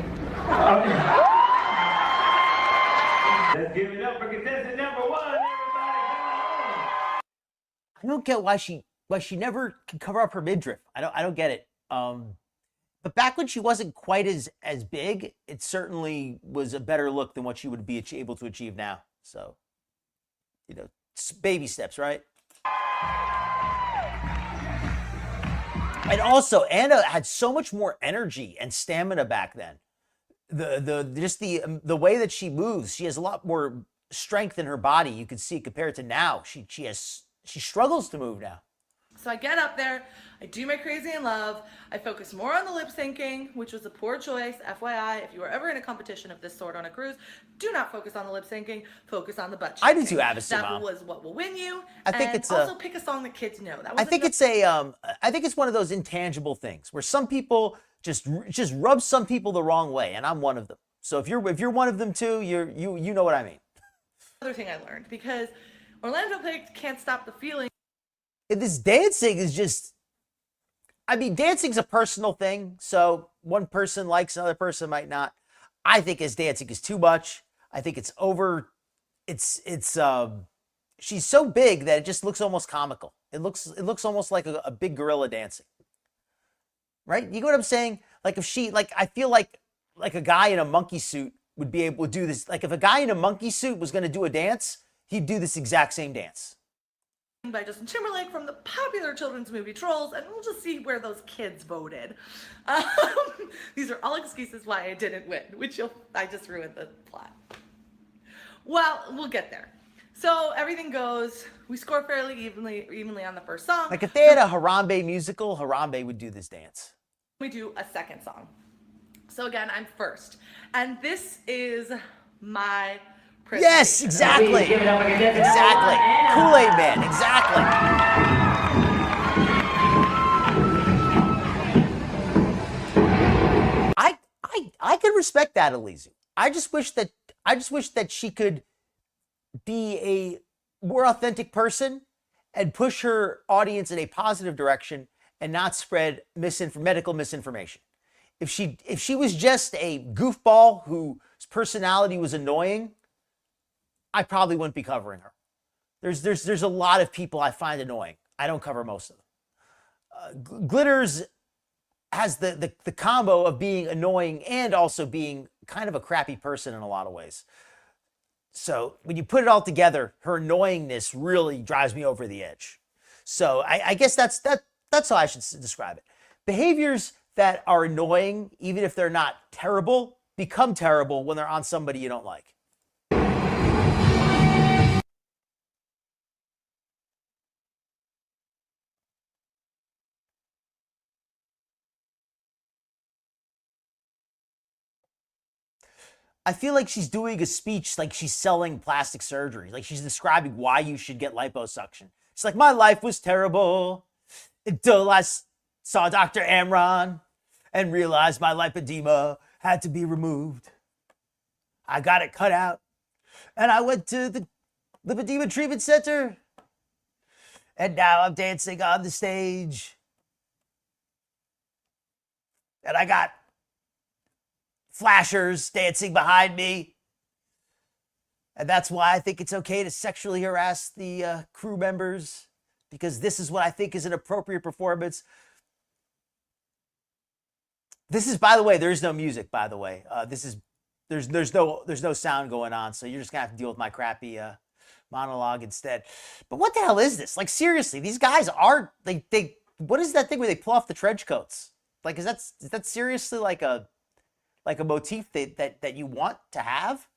Let's give it up for contestant number 1, everybody. I don't get why she never can cover up her midriff. I don't get it. But back when she wasn't quite as big, it certainly was a better look than what she would be able to achieve now. So, you know, baby steps, right? And also, Anna had so much more energy and stamina back then. The way that she moves, she has a lot more strength in her body. You can see compared to now. She struggles to move now. So I get up there, I do my crazy in love, I focus more on the lip syncing, which was a poor choice. FYI, if you are ever in a competition of this sort on a cruise, do not focus on the lip syncing, focus on the butt I do shaking. too, Abbas, That Mom. was what will win you. I think and it's also pick a song that kids know. That I think it's one of those intangible things where some people just rub some people the wrong way, and I'm one of them. So if you're one of them too, you know what I mean. another thing I learned, because Orlando can't stop the feeling. This dancing is just, I mean, dancing's a personal thing. So one person likes, another person might not. I think his dancing is too much. I think it's over. She's so big that it just looks almost comical. It looks almost like a big gorilla dancing. Right? You know what I'm saying? Like if she, like, I feel like a guy in a monkey suit would be able to do this. Like if a guy in a monkey suit was going to do a dance, he'd do this exact same dance. By Justin Timberlake from the popular children's movie Trolls, and we'll just see where those kids voted. These are all excuses why I didn't win, I just ruined the plot. Well, we'll get there. So everything goes, we score fairly evenly on the first song. Like if they had a Harambe musical, Harambe would do this dance. We do a second song. So again, I'm first. And this is my Yes, exactly. Exactly. Kool-Aid Man, exactly. I could respect that, Elizu. I just wish that she could be a more authentic person and push her audience in a positive direction and not spread medical misinformation. If she was just a goofball whose personality was annoying, I probably wouldn't be covering her. There's a lot of people I find annoying. I don't cover most of them. Glitters has the combo of being annoying and also being kind of a crappy person in a lot of ways. So when you put it all together, her annoyingness really drives me over the edge. So I guess that's how I should describe it. Behaviors that are annoying, even if they're not terrible, become terrible when they're on somebody you don't like. I feel like she's doing a speech like she's selling plastic surgery. Like she's describing why you should get liposuction. It's like, my life was terrible until I saw Dr. Amron and realized my lipedema had to be removed. I got it cut out. And I went to the lipedema treatment center. And now I'm dancing on the stage. And I got flashers dancing behind me. And that's why I think it's okay to sexually harass the crew members, because this is what I think is an appropriate performance. This is, by the way, there's no music, by the way. There's no sound going on, so you're just gonna have to deal with my crappy monologue instead. But what the hell is this? Like, seriously, these guys are they what is that thing where they pull off the trench coats? Like, is that seriously like a motif that you want to have?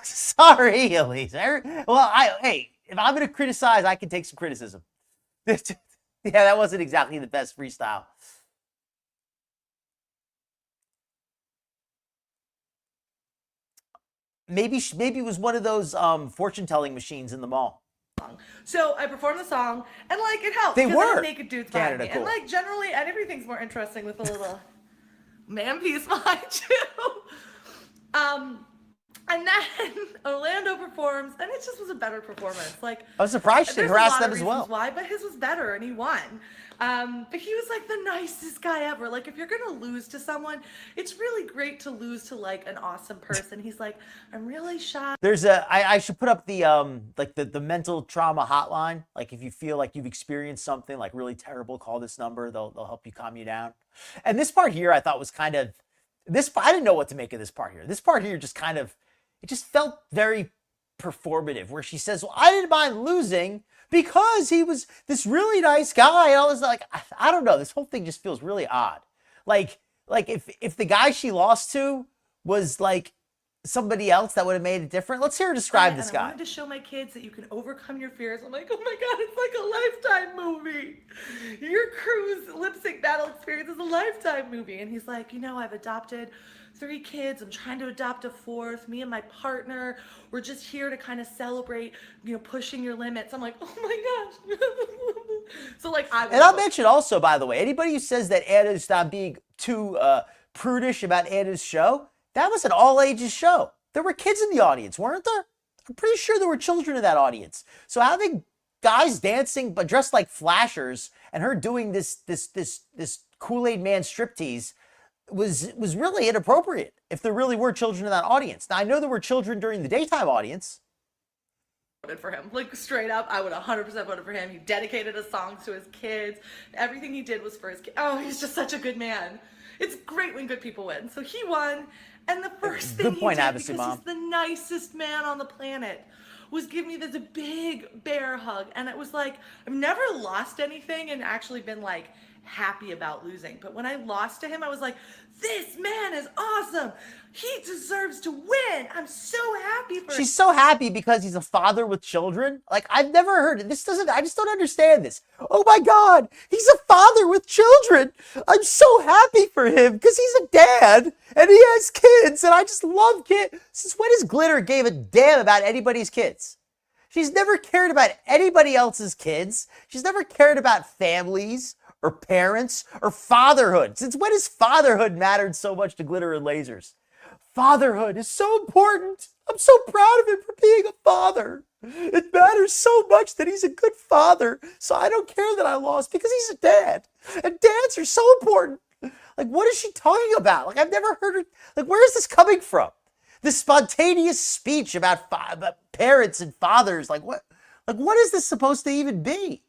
Sorry, Elise. Well, hey, if I'm gonna criticize, I can take some criticism. Yeah, that wasn't exactly the best freestyle. Maybe it was one of those fortune-telling machines in the mall. So I performed the song, and like it helped. They were naked dudes behind me, cool. and like generally everything's more interesting with a little man piece behind you. And then Orlando performs, and it just was a better performance. Like, I was surprised she harassed them as well. Why? But his was better, and he won. But he was like the nicest guy ever. Like, if you're gonna lose to someone, it's really great to lose to like an awesome person. He's like, I'm really shy. There's I should put up the like the mental trauma hotline. Like, if you feel like you've experienced something like really terrible, call this number. They'll help you calm you down. And this part here I thought was kind of I didn't know what to make of this part here. This part here just kind of, it just felt very performative, where she says, well, I didn't mind losing because he was this really nice guy. And I was like, I don't know. This whole thing just feels really odd. Like if the guy she lost to was like somebody else, that would have made it different. Let's hear her describe this guy. I wanted to show my kids that you can overcome your fears. I'm like, oh my God, it's like a Lifetime movie. Your crew's lip sync battle experience is a Lifetime movie. And he's like, I've adopted 3 kids. I'm trying to adopt a 4th. Me and my partner, we're just here to kind of celebrate, pushing your limits. I'm like, oh my gosh. So like, and I'll mention also, by the way, anybody who says that Anna's not being too prudish about Anna's show, that was an all ages show. There were kids in the audience, weren't there? I'm pretty sure there were children in that audience. So having guys dancing but dressed like flashers and her doing this Kool-Aid man striptease was really inappropriate if there really were children in that audience. Now, I know there were children during the daytime audience. Voted for him, like straight up. I would 100% voted for him. He dedicated his songs to his kids. Everything he did was for his kids. Oh, he's just such a good man. It's great when good people win. So he won, and the first thing he did, because he's the nicest man on the planet, was give me this big bear hug. And it was like, I've never lost anything and actually been like happy about losing. But when I lost to him, I was like, this man is awesome. He deserves to win. I'm so happy for him. She's so happy because he's a father with children. Like, I've never heard it. I just don't understand this. Oh my God, he's a father with children. I'm so happy for him because he's a dad and he has kids, and I just love kids. Since when has Glitter gave a damn about anybody's kids? She's never cared about anybody else's kids. She's never cared about families or parents or fatherhood. Since when has fatherhood mattered so much to Glitter and Lasers? Fatherhood is so important. I'm so proud of him for being a father. It matters so much that he's a good father. So I don't care that I lost because he's a dad. And dads are so important. Like, what is she talking about? Like, I've never heard her. Like, where is this coming from? This spontaneous speech about parents and fathers. Like, what is this supposed to even be?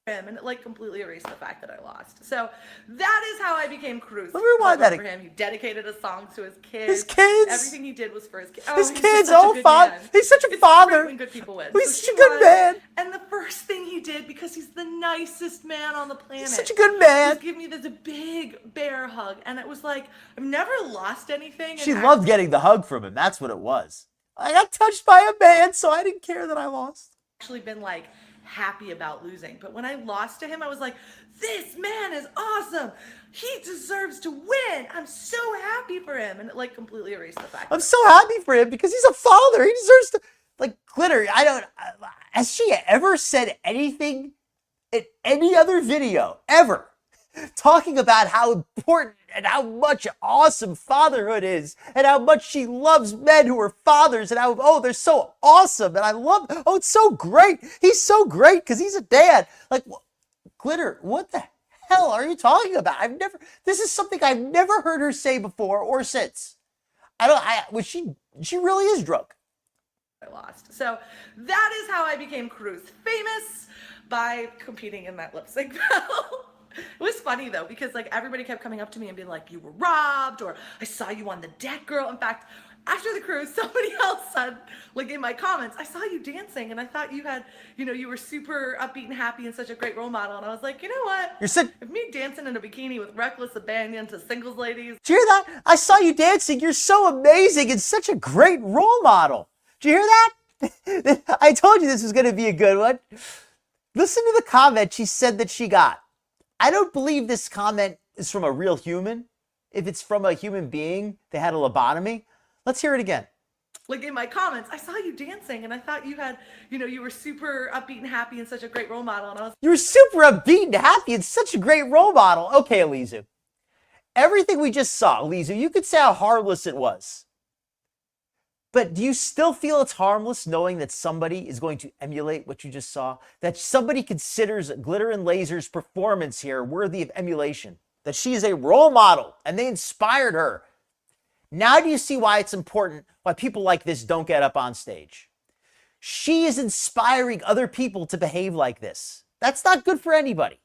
Him, and it like completely erased the fact that I lost. So that is how I became Cruz. Let me rewind that for him. He dedicated a song to his kids. His kids. Everything he did was for his kids. His kids. Oh, father. He's such a father. When good people win. He's such a good man. And the first thing he did, because he's the nicest man on the planet, he's such a good man, was give me this big bear hug, and it was like, I've never lost anything. She loved getting the hug from him. That's what it was. I got touched by a man, so I didn't care that I lost. Actually been like happy about losing, but when I lost to him, I was like, this man is awesome. he deserves to win. I'm so happy for him. And it like completely erased the fact. I'm so happy for him because he's a father. He deserves to, like, Glitter, has she ever said anything in any other video, ever, talking about how important and how much awesome fatherhood is and how much she loves men who are fathers and how, oh, they're so awesome and I love, oh, it's so great. He's so great because he's a dad. Like, Glitter, what the hell are you talking about? This is something I've never heard her say before or since. She really is drunk. I lost. So that is how I became cruise famous, by competing in that lip sync battle. It was funny though, because like everybody kept coming up to me and being like, you were robbed, or I saw you on the deck, girl. In fact, after the cruise, somebody else said, like in my comments, I saw you dancing and I thought you had, you were super upbeat and happy and such a great role model. And I was like, you know what? If me dancing in a bikini with reckless abandon to singles ladies. Did you hear that? I saw you dancing. You're so amazing and such a great role model. Did you hear that? I told you this was going to be a good one. Listen to the comment she said that she got. I don't believe this comment is from a real human. If it's from a human being, they had a lobotomy. Let's hear it again. Like in my comments, I saw you dancing and I thought you had, you were super upbeat and happy and such a great role model. And I was, you were super upbeat and happy and such a great role model. Okay, Alizu. Everything we just saw, Alizu, you could say how harmless it was. But do you still feel it's harmless knowing that somebody is going to emulate what you just saw? That somebody considers Glitter and Lazer's performance here worthy of emulation? That she is a role model and they inspired her. Now do you see why it's important, why people like this don't get up on stage? She is inspiring other people to behave like this. That's not good for anybody.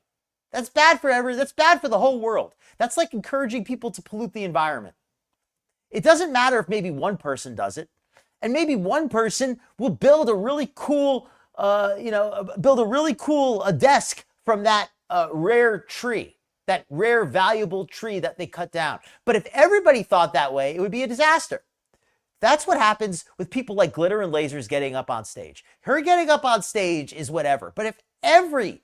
That's bad for everyone. That's bad for the whole world. That's like encouraging people to pollute the environment. It doesn't matter if maybe one person does it, and maybe one person will build a really cool, desk from that rare tree, that rare valuable tree that they cut down. But if everybody thought that way, it would be a disaster. That's what happens with people like Glitter and Lasers getting up on stage. Her getting up on stage is whatever. But if every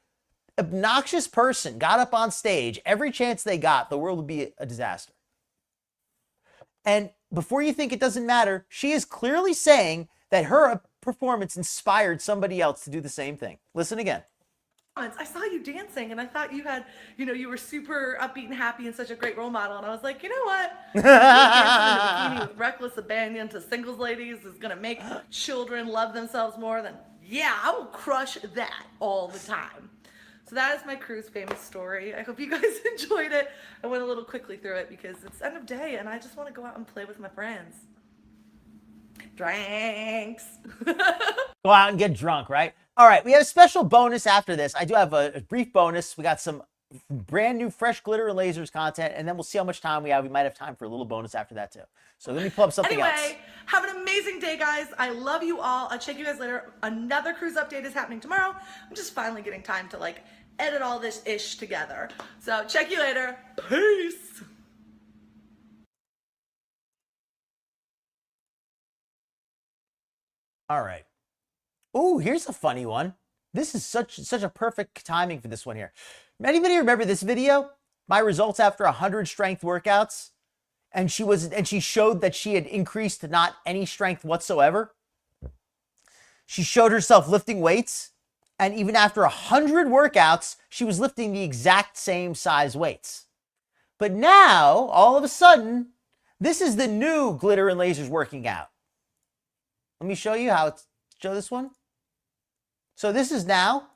obnoxious person got up on stage, every chance they got, the world would be a disaster. And before you think it doesn't matter, she is clearly saying that her performance inspired somebody else to do the same thing. Listen again. I saw you dancing and I thought you had, you were super upbeat and happy and such a great role model. And I was like, you know what? Dancing in a bikini with reckless abandon to singles ladies is going to make children love themselves more than, yeah, I will crush that all the time. So that is my cruise famous story. I hope you guys enjoyed it. I went a little quickly through it because it's end of day and I just want to go out and play with my friends. Drinks. Go out and get drunk, right? All right, we have a special bonus after this. I do have a brief bonus. We got some brand new fresh Glitter and Lasers content, and then we'll see how much time we have. We might have time for a little bonus after that too. So let me pull up something else. Anyway, have an amazing day, guys. I love you all. I'll check you guys later. Another cruise update is happening tomorrow. I'm just finally getting time to like edit all this ish together. So check you later. Peace. All right. Oh, here's a funny one. This is such a perfect timing for this one here. Anybody remember this video? My results after 100 strength workouts, and she showed that she had increased to not any strength whatsoever. She showed herself lifting weights, and even after 100 workouts, she was lifting the exact same size weights. But now, all of a sudden, this is the new Glitter and Lasers working out. Let me show you how it's, show this one. So this is now.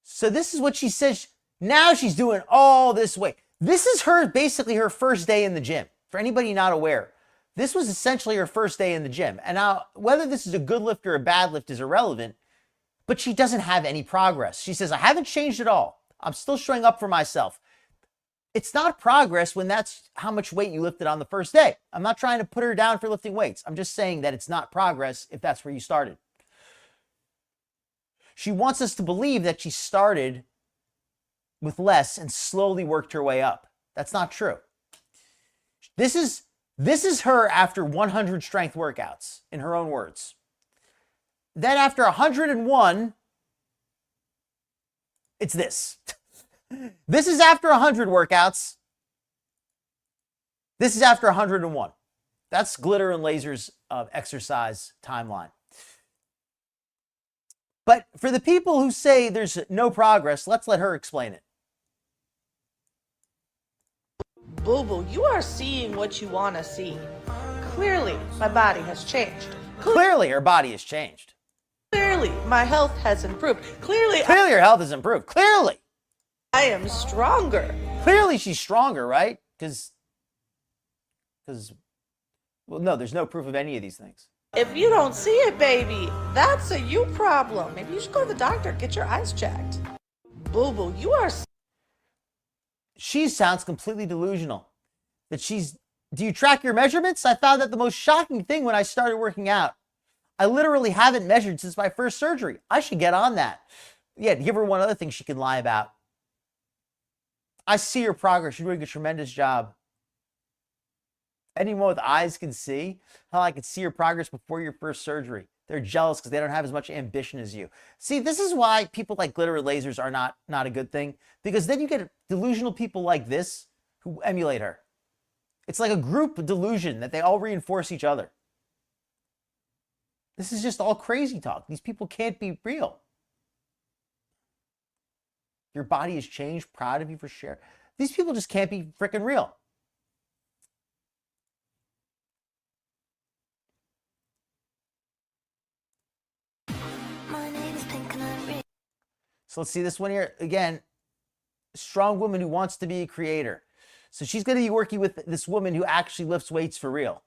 So this is what she says. Now she's doing all this weight. This is basically her first day in the gym. For anybody not aware, this was essentially her first day in the gym. And now whether this is a good lift or a bad lift is irrelevant, but she doesn't have any progress. She says, I haven't changed at all. I'm still showing up for myself. It's not progress when that's how much weight you lifted on the first day. I'm not trying to put her down for lifting weights. I'm just saying that it's not progress if that's where you started. She wants us to believe that she started with less and slowly worked her way up. That's not true. This is her after 100 strength workouts, in her own words. Then after 101, it's this. This is after 100 workouts. This is after 101. That's Glitter and Lasers exercise timeline. But for the people who say there's no progress, let's let her explain it. Boo boo, you are seeing what you want to see. Clearly, my body has changed. Clearly, her body has changed. Clearly, my health has improved. Clearly, her health has improved. Clearly. I am stronger. Clearly, she's stronger, right? Because, well, no, there's no proof of any of these things. If you don't see it, baby, that's a you problem. Maybe you should go to the doctor, get your eyes checked. Boo boo, you are. She sounds completely delusional. Do you track your measurements? I found that the most shocking thing when I started working out. I literally haven't measured since my first surgery. I should get on that. Yeah, give her one other thing she can lie about. I see your progress. You're doing a tremendous job. Anyone with eyes can see. Hell, I could see your progress before your first surgery. They're jealous because they don't have as much ambition as you. See, this is why people like Glitter and Lasers are not a good thing. Because then you get delusional people like this who emulate her. It's like a group delusion that they all reinforce each other. This is just all crazy talk. These people can't be real. Your body has changed. Proud of you for sharing. These people just can't be freaking real. So let's see this one here. Again, strong woman who wants to be a creator. So she's going to be working with this woman who actually lifts weights for real.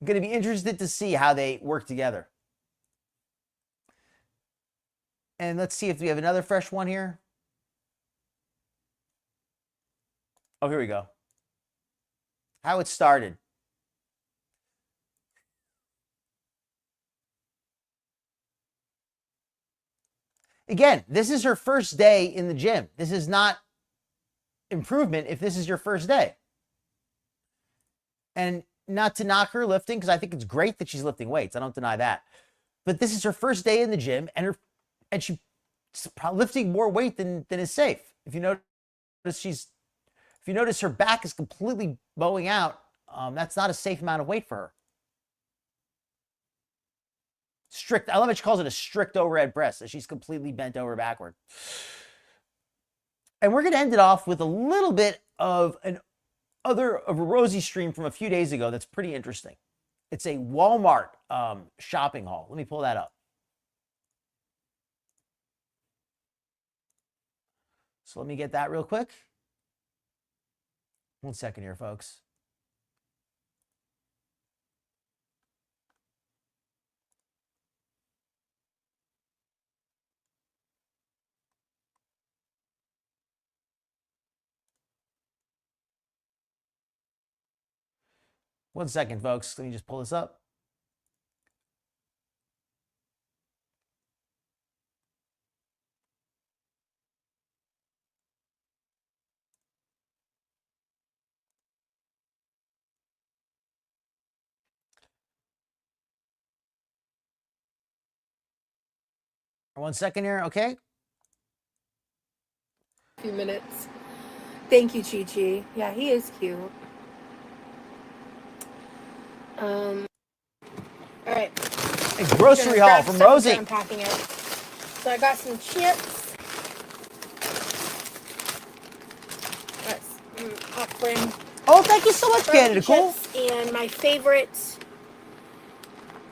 I'm going to be interested to see how they work together. And let's see if we have another fresh one here. Oh, here we go. How it started. Again, this is her first day in the gym. This is not improvement if this is your first day. And not to knock her lifting, because I think it's great that she's lifting weights. I don't deny that. But this is her first day in the gym, and she's probably lifting more weight than is safe. If you notice her back is completely bowing out, that's not a safe amount of weight for her. Strict. I love it. She calls it a strict overhead press. So she's completely bent over backward. And we're going to end it off with a little bit of a Rosie stream from a few days ago that's pretty interesting. It's a Walmart shopping haul. Let me pull that up. So let me get that real quick. 1 second here, folks. One second, folks. Let me just pull this up. One second here, okay? A few minutes. Thank you, Chi Chi. Yeah, he is cute. All right. A grocery haul from Rosie. Unpacking it. So I got some chips. That's popcorn. Oh, thank you so much, Canada Cool. And my favorite.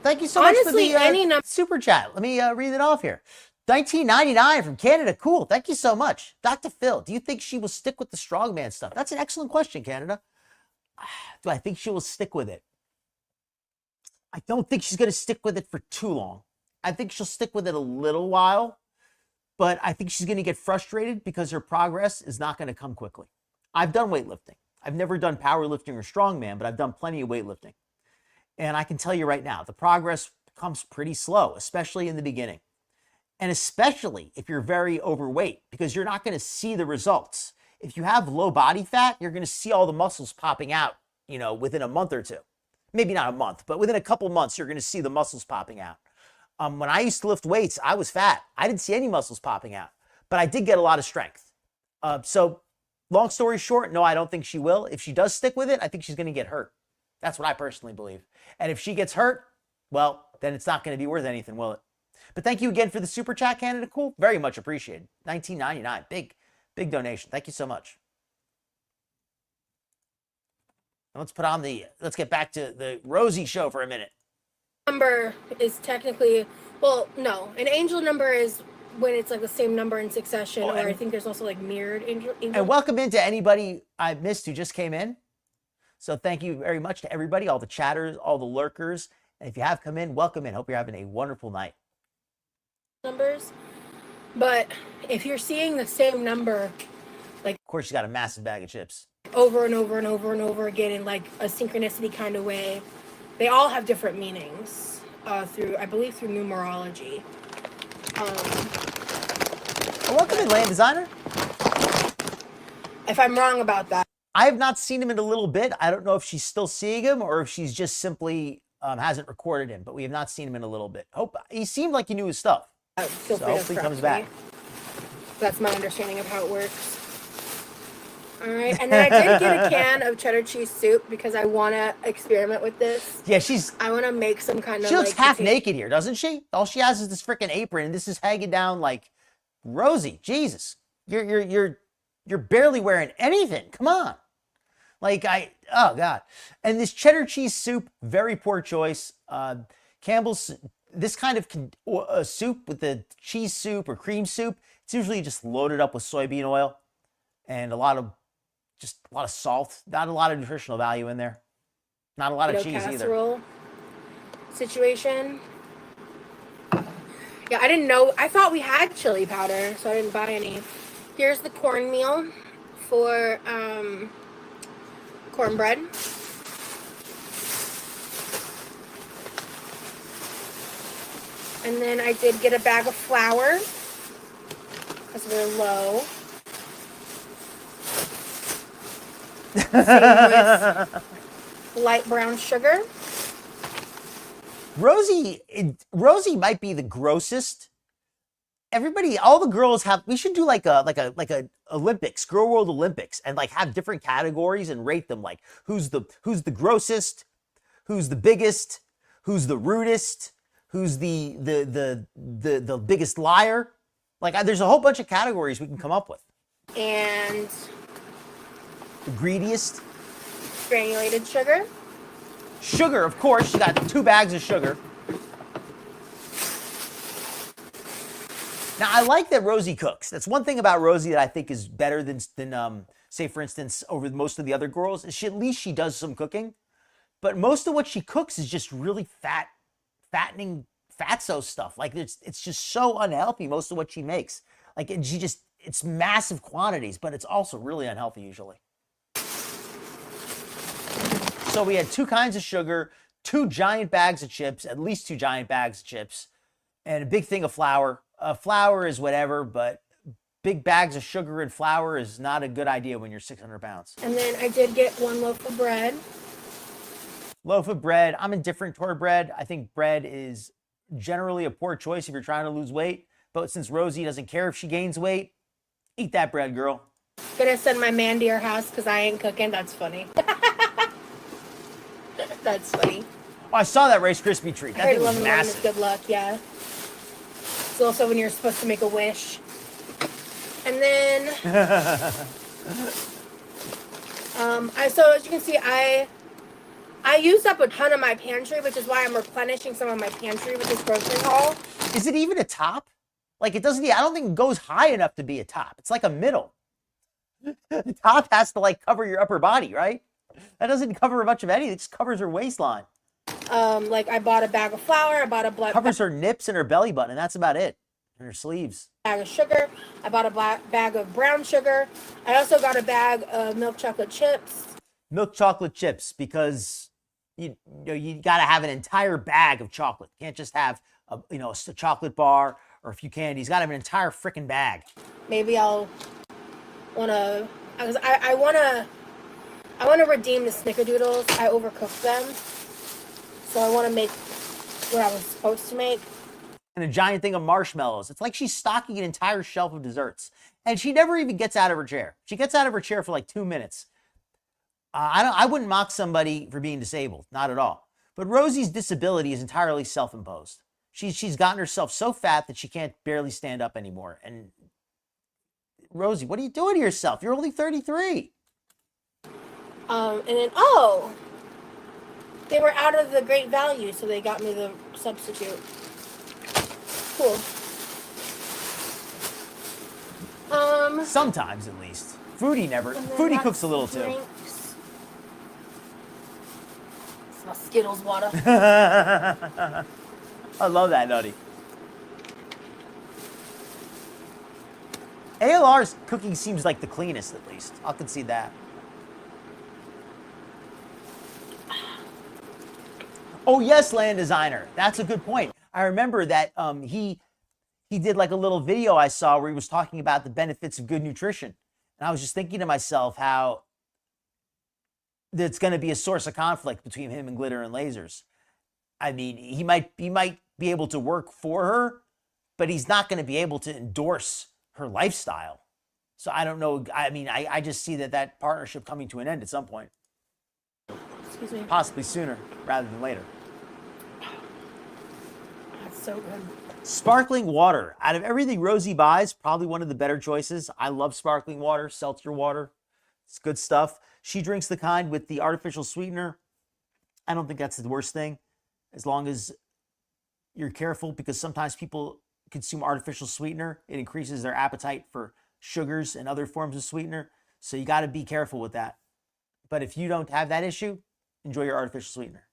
Thank you so much for the super chat. Let me read it off here. $19.99 from Canada Cool. Thank you so much. Dr. Phil, do you think she will stick with the strongman stuff? That's an excellent question, Canada. Do I think she will stick with it? I don't think she's going to stick with it for too long. I think she'll stick with it a little while, but I think she's going to get frustrated because her progress is not going to come quickly. I've done weightlifting. I've never done powerlifting or strongman, but I've done plenty of weightlifting. And I can tell you right now, the progress comes pretty slow, especially in the beginning. And especially if you're very overweight, because you're not going to see the results. If you have low body fat, you're going to see all the muscles popping out, within a month or two. Maybe not a month, but within a couple months, you're going to see the muscles popping out. When I used to lift weights, I was fat. I didn't see any muscles popping out, but I did get a lot of strength. So long story short, no, I don't think she will. If she does stick with it, I think she's going to get hurt. That's what I personally believe. And if she gets hurt, well, then it's not going to be worth anything, will it? But thank you again for the super chat, Canada Cool. Very much appreciated. $19.99. Big donation. Thank you so much. And let's get back to the Rosie show for a minute. Number is technically, well, no. An angel number is when it's like the same number in succession, or I think there's also like mirrored angel. And welcome into anybody I missed who just came in. So thank you very much to everybody, all the chatters, all the lurkers. And if you have come in, welcome in. Hope you're having a wonderful night. Numbers. But if you're seeing the same number, like, of course, you got a massive bag of chips. Over and over and over and over again in like a synchronicity kind of way, they all have different meanings through numerology. Welcome in, Land Designer. If I'm wrong about that. I have not seen him in a little bit. I don't know if she's still seeing him or if she's just simply hasn't recorded him, but we have not seen him in a little bit. He seemed like he knew his stuff. Feel so free hopefully to he comes back. That's my understanding of how it works. All right, and then I did get a can of cheddar cheese soup because I want to experiment with this. Yeah, I want to make some kind of. She looks half naked here, doesn't she? All she has is this freaking apron, and this is hanging down like Rosie. Jesus, you're barely wearing anything. Come on, oh God. And this cheddar cheese soup, very poor choice. Campbell's. This kind of soup with the cheese soup or cream soup, it's usually just loaded up with soybean oil and a lot of salt. Not a lot of nutritional value in there. Not a lot of cheese casserole situation. Yeah, I didn't know. I thought we had chili powder, so I didn't buy any. Here's the cornmeal for cornbread. And then I did get a bag of flour because we're low. Same with light brown sugar. Rosie might be the grossest. Everybody, all the girls have. We should do like a Olympics, Gorlworld Olympics, and like have different categories and rate them. Like who's the grossest, who's the biggest, who's the rudest. Who's the biggest liar? Like, there's a whole bunch of categories we can come up with. And the greediest. Granulated sugar. Sugar, of course. She got 2 bags of sugar. Now, I like that Rosie cooks. That's one thing about Rosie that I think is better than say, for instance, over most of the other girls. Is at least she does some cooking. But most of what she cooks is just really fattening fatso stuff. Like it's just so unhealthy, most of what she makes. Like it's massive quantities, but it's also really unhealthy usually. So we had 2 kinds of sugar, 2 giant bags of chips, at least 2 giant bags of chips, and a big thing of flour. Flour is whatever, but big bags of sugar and flour is not a good idea when you're 600 pounds. And then I did get 1 loaf of bread. Loaf of bread. I'm indifferent toward bread. I think bread is generally a poor choice if you're trying to lose weight. But since Rosie doesn't care if she gains weight, eat that bread, girl. Gonna send my man to your house because I ain't cooking. That's funny. That's funny. Oh, I saw that Rice Krispie treat. That thing was massive. Good luck, yeah. It's also when you're supposed to make a wish. And then, so as you can see, I used up a ton of my pantry, which is why I'm replenishing some of my pantry with this grocery haul. Is it even a top? Like it doesn't, I don't think it goes high enough to be a top. It's like a middle. The top has to like cover your upper body, right? That doesn't cover much of anything. It just covers her waistline. Like I bought a bag of flour. I bought a covers her nips and her belly button, and that's about it. And her sleeves. Bag of sugar. I bought a bag of brown sugar. I also got a bag of milk chocolate chips. Milk chocolate chips, because you got to have an entire bag of chocolate. You can't just have a chocolate bar or a few candies. Got to have an entire freaking bag. Maybe I'll wanna, because I wanna redeem the snickerdoodles. I overcooked them, so I want to make what I was supposed to make. and a giant thing of marshmallows. It's like she's stocking an entire shelf of desserts. And she never even gets out of her chair. She gets out of her chair for like 2 minutes. I wouldn't mock somebody for being disabled, not at all. But Rosie's disability is entirely self-imposed. She's gotten herself so fat that she can't barely stand up anymore. And Rosie, what are you doing to yourself? You're only 33. And then, they were out of the great value, so they got me the substitute. Cool. Sometimes, at least. Foodie never. Foodie cooks a little too. Drinks. It's my Skittles water. I love that, Nutty. ALR's cooking seems like the cleanest, at least. I'll concede that. Oh, yes, Land Designer. That's a good point. I remember that he did like a little video I saw where he was talking about the benefits of good nutrition. And I was just thinking to myself how that's going to be a source of conflict between him and Glitter and Lasers. I mean, he might be able to work for her, but he's not going to be able to endorse her lifestyle. So I don't know. I mean, I just see that partnership coming to an end at some point. Excuse me. Possibly sooner rather than later. That's so good. Sparkling water. Out of everything Rosie buys, probably one of the better choices. I love sparkling water, seltzer water. It's good stuff. She drinks the kind with the artificial sweetener. I don't think that's the worst thing, as long as you're careful, because sometimes people consume artificial sweetener. It increases their appetite for sugars and other forms of sweetener. So you got to be careful with that. But if you don't have that issue, enjoy your artificial sweetener.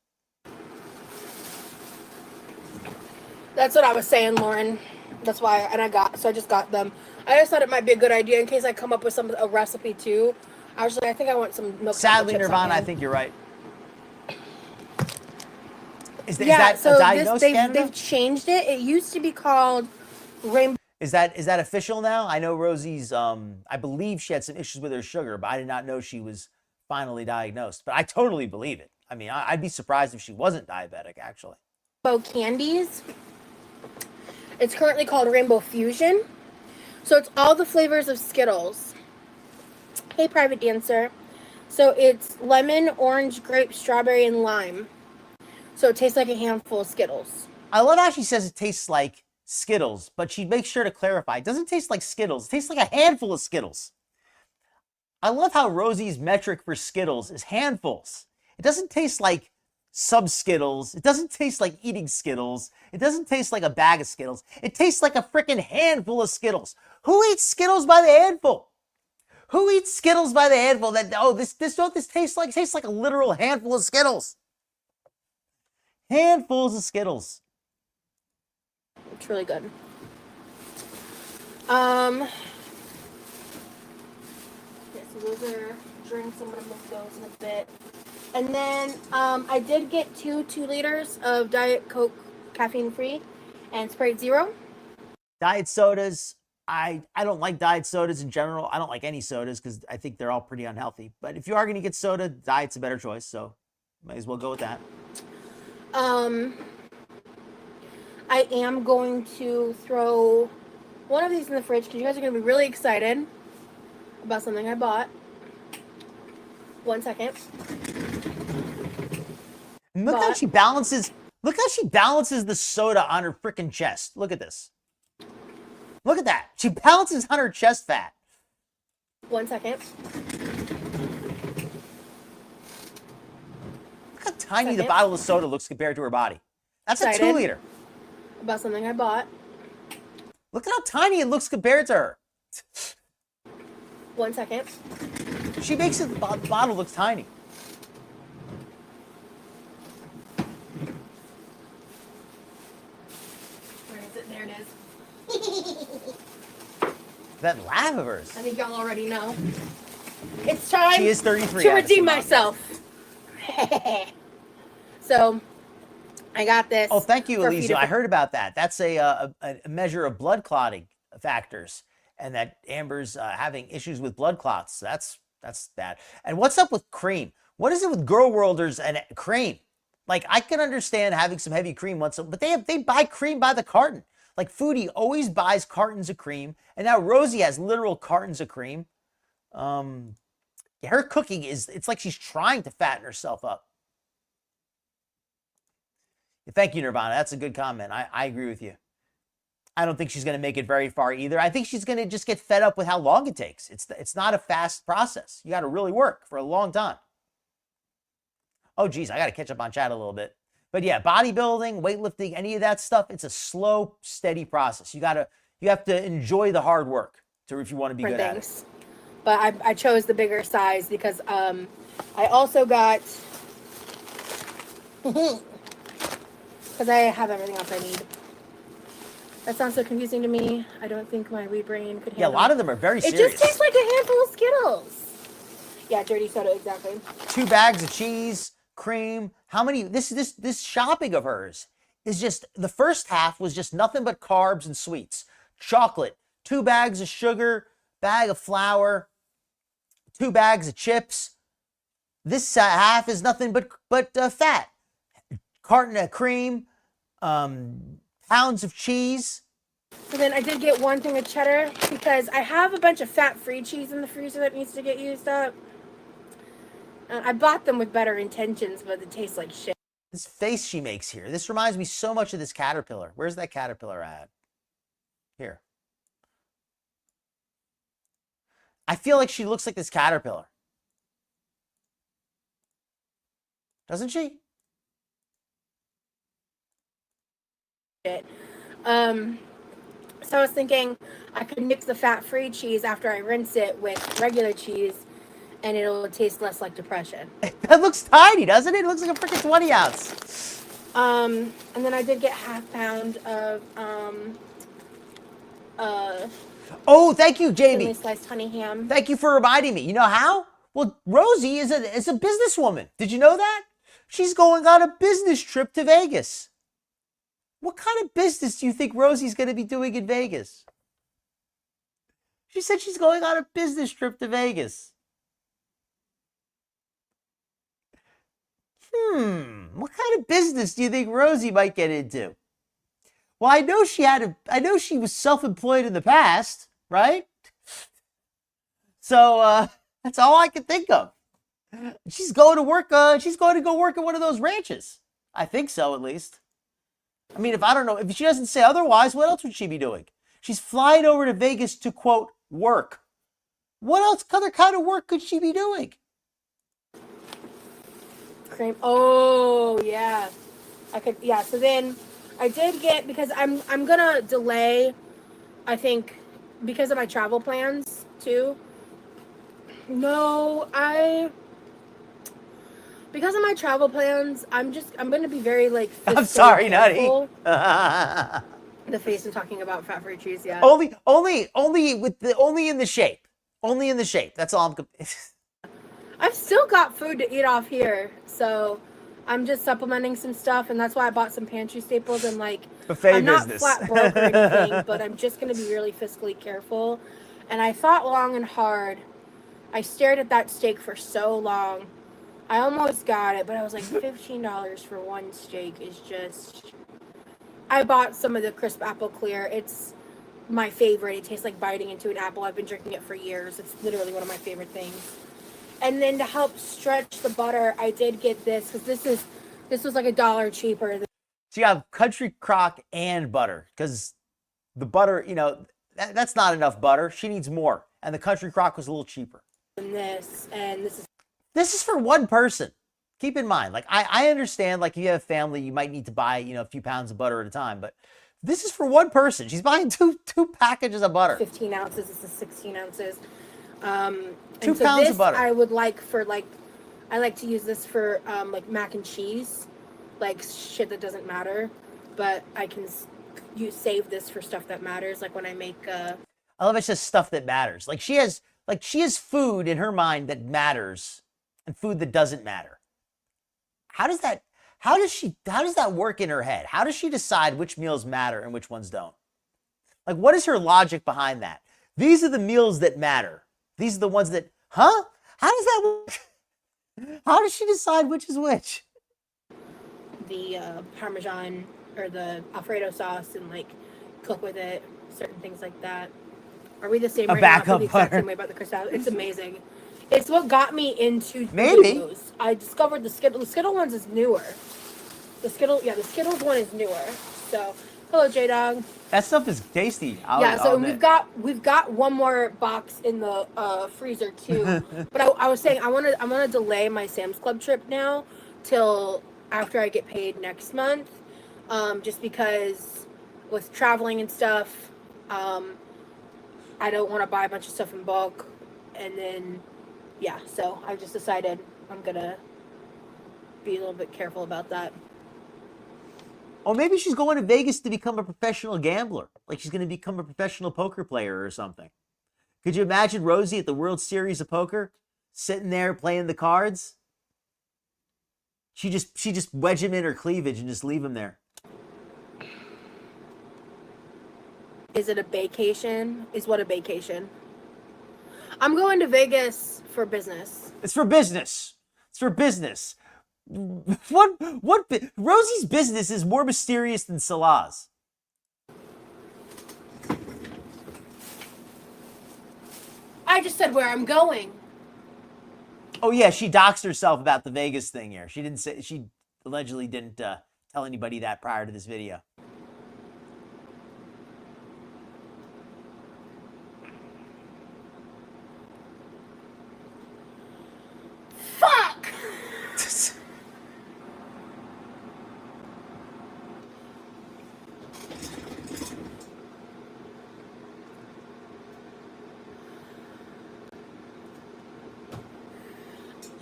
That's what I was saying, Lauren. That's why, and I just got them. I just thought it might be a good idea in case I come up with a recipe too. I was like, I think I want some milk. Sadly, Nirvana, I think you're right. Is so that a diagnosed they've changed it. It used to be called Rainbow. Is that official now? I know Rosie's, I believe she had some issues with her sugar, but I did not know she was finally diagnosed. But I totally believe it. I mean, I'd be surprised if she wasn't diabetic, actually. Candies. It's currently called Rainbow Fusion. So it's all the flavors of Skittles. Hey, Private Dancer. So it's lemon, orange, grape, strawberry, and lime. So it tastes like a handful of Skittles. I love how she says it tastes like Skittles, but she makes sure to clarify. It doesn't taste like Skittles. It tastes like a handful of Skittles. I love how Rosie's metric for Skittles is handfuls. It doesn't taste like sub-Skittles. It doesn't taste like eating Skittles. It doesn't taste like a bag of Skittles. It tastes like a freaking handful of Skittles. Who eats Skittles by the handful? Who eats Skittles by the handful? This tastes like? It tastes like a literal handful of Skittles. Handfuls of Skittles. It's really good. So those are drinks. I'm gonna mix those in a bit. And then I did get 2 liters of Diet Coke caffeine free and Sprite Zero. Diet sodas. I don't like diet sodas in general. I don't like any sodas because I think they're all pretty unhealthy. But if you are going to get soda, diet's a better choice. So might as well go with that. I am going to throw one of these in the fridge because you guys are going to be really excited about something I bought. 1 second. Look how she balances. Look how she balances the soda on her freaking chest. Look at this. Look at that. She balances on her chest fat. 1 second. Look how tiny the bottle of soda looks compared to her body. That's a 2 liter. About something I bought. Look at how tiny it looks compared to her. 1 second. She makes it, the bottle looks tiny. Where is it? There it is. That laugh of hers. I think y'all already know. It's time She is 33. to redeem myself. So, I got this. Oh, thank you, Elisa. I heard about that. That's a measure of blood clotting factors, and that Amber's having issues with blood clots. That's bad. And what's up with cream? What is it with Gorlworlders and cream? Like, I can understand having some heavy cream once, but they buy cream by the carton. Like Foodie always buys cartons of cream, and now Rosie has literal cartons of cream. Her cooking it's like she's trying to fatten herself up. Thank you, Nirvana. That's a good comment. I agree with you. I don't think she's going to make it very far either. I think she's going to just get fed up with how long it takes. It's not a fast process. You got to really work for a long time. Oh, geez, I got to catch up on chat a little bit. But yeah, bodybuilding, weightlifting, any of that stuff, it's a slow, steady process. You have to enjoy the hard work if you want to be good at it. But I chose the bigger size because I also got, because I have everything else I need. That sounds so confusing to me. I don't think my wee brain could handle it. Yeah, a lot of them are very serious. It just tastes like a handful of Skittles. Yeah, dirty soda, exactly. 2 bags of cheese, cream. How many? This shopping of hers is just, the first half was just nothing but carbs and sweets. Chocolate, 2 bags of sugar, bag of flour, 2 bags of chips. This half is nothing but fat. Carton of cream, pounds of cheese. So then I did get 1 thing of cheddar because I have a bunch of fat-free cheese in the freezer that needs to get used up. I bought them with better intentions, but it tastes like shit. This face she makes here. This reminds me so much of this caterpillar. Where's that caterpillar at? Here. I feel like she looks like this caterpillar. Doesn't she? So I was thinking I could mix the fat-free cheese after I rinse it with regular cheese, and it'll taste less like depression. That looks tiny, doesn't it? It looks like a freaking 20 ounce. And then I did get ½ pound of oh, thank you, Jamie. thinly sliced honey ham. Thank you for reminding me. You know how? Well, Rosie is a businesswoman. Did you know that? She's going on a business trip to Vegas. What kind of business do you think Rosie's going to be doing in Vegas? She said she's going on a business trip to Vegas. What kind of business do you think Rosie might get into? Well, I know she was self-employed in the past, right? So that's all I can think of. She's going to work. She's going to go work at one of those ranches. I think so, at least. I mean, if she doesn't say otherwise, what else would she be doing? She's flying over to Vegas to, quote, work. What else, other kind of work could she be doing? Cream. Oh, yeah. Yeah, so then I did get, because I'm going to delay, I think, because of my travel plans, too. No, because of my travel plans, I'm going to be very, like, I'm sorry, careful. Nutty. The face I'm talking about, fat-free cheese, yeah. Only in the shape. Only in the shape. That's all I'm... I've still got food to eat off here, so I'm just supplementing some stuff, and that's why I bought some pantry staples, and, like, buffet I'm not business. flat broke or anything, but I'm just going to be really fiscally careful. And I thought long and hard. I stared at that steak for so long. I almost got it, but I was like, $15 for one steak is just... I bought some of the crisp apple clear. It's my favorite. It tastes like biting into an apple. I've been drinking it for years. It's literally one of my favorite things. And then to help stretch the butter, I did get this, because this was like $1 cheaper. So you have country crock and butter, because the butter, that's not enough butter. She needs more. And the country crock was a little cheaper. And this is... This is for one person. Keep in mind, like, I understand, like, if you have a family, you might need to buy, a few pounds of butter at a time, but this is for one person. She's buying two packages of butter. 15 ounces. This is 16 ounces. 2 pounds of butter. I would like for, like, I like to use this for, like, mac and cheese, like, shit that doesn't matter, but I can save this for stuff that matters, like when I make, I love it's just stuff that matters. Like, she has food in her mind that matters and food that doesn't matter. How does that work in her head? How does she decide which meals matter and which ones don't? Like, what is her logic behind that? These are the meals that matter. These are the ones that, huh? How does that work? How does she decide which is which? The Parmesan or the Alfredo sauce and, like, cook with it, certain things like that. Are we the same A right now? I feel backup the exact butter. same way about the crystal. It's amazing. It's what got me into Maybe. those. I discovered the Skittle. The Skittle ones is newer. The Skittles one is newer. So, hello, J Dog. That stuff is tasty. Yeah. So we've got one more box in the freezer too. But I was saying I want to delay my Sam's Club trip now till after I get paid next month, just because with traveling and stuff, I don't want to buy a bunch of stuff in bulk, and then yeah. So I just decided I'm gonna be a little bit careful about that. Or maybe she's going to Vegas to become a professional gambler. Like she's going to become a professional poker player or something. Could you imagine Rosie at the World Series of Poker, sitting there playing the cards? She just wedge him in her cleavage and just leave him there. Is it a vacation? Is what a vacation? I'm going to Vegas for business. It's for business. It's for business. What Rosie's business is more mysterious than Salah's. I just said where I'm going. Oh yeah, she doxed herself about the Vegas thing here. She allegedly didn't tell anybody that prior to this video. Fuck!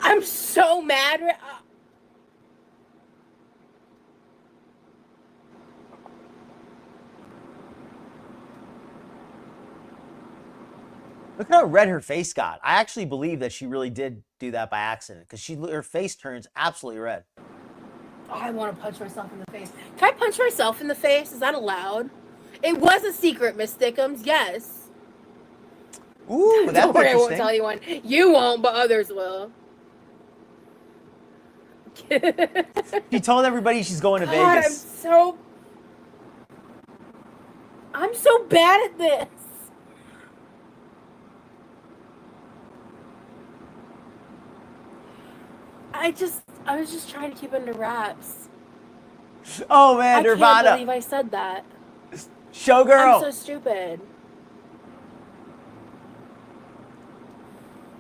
I'm so mad. Look how red her face got. I actually believe that she really did do that by accident because her face turns absolutely red. Oh, I want to punch myself in the face. Can I punch myself in the face? Is that allowed? It was a secret, Miss Thickums. Yes. Ooh, that's Don't worry, I won't interesting. tell you one. You won't, but others will. She told everybody she's going to God, Vegas. I'm so bad at this. I was just trying to keep under wraps. Oh man, I Nirvana. can't believe I said that. Showgirl. I'm so stupid.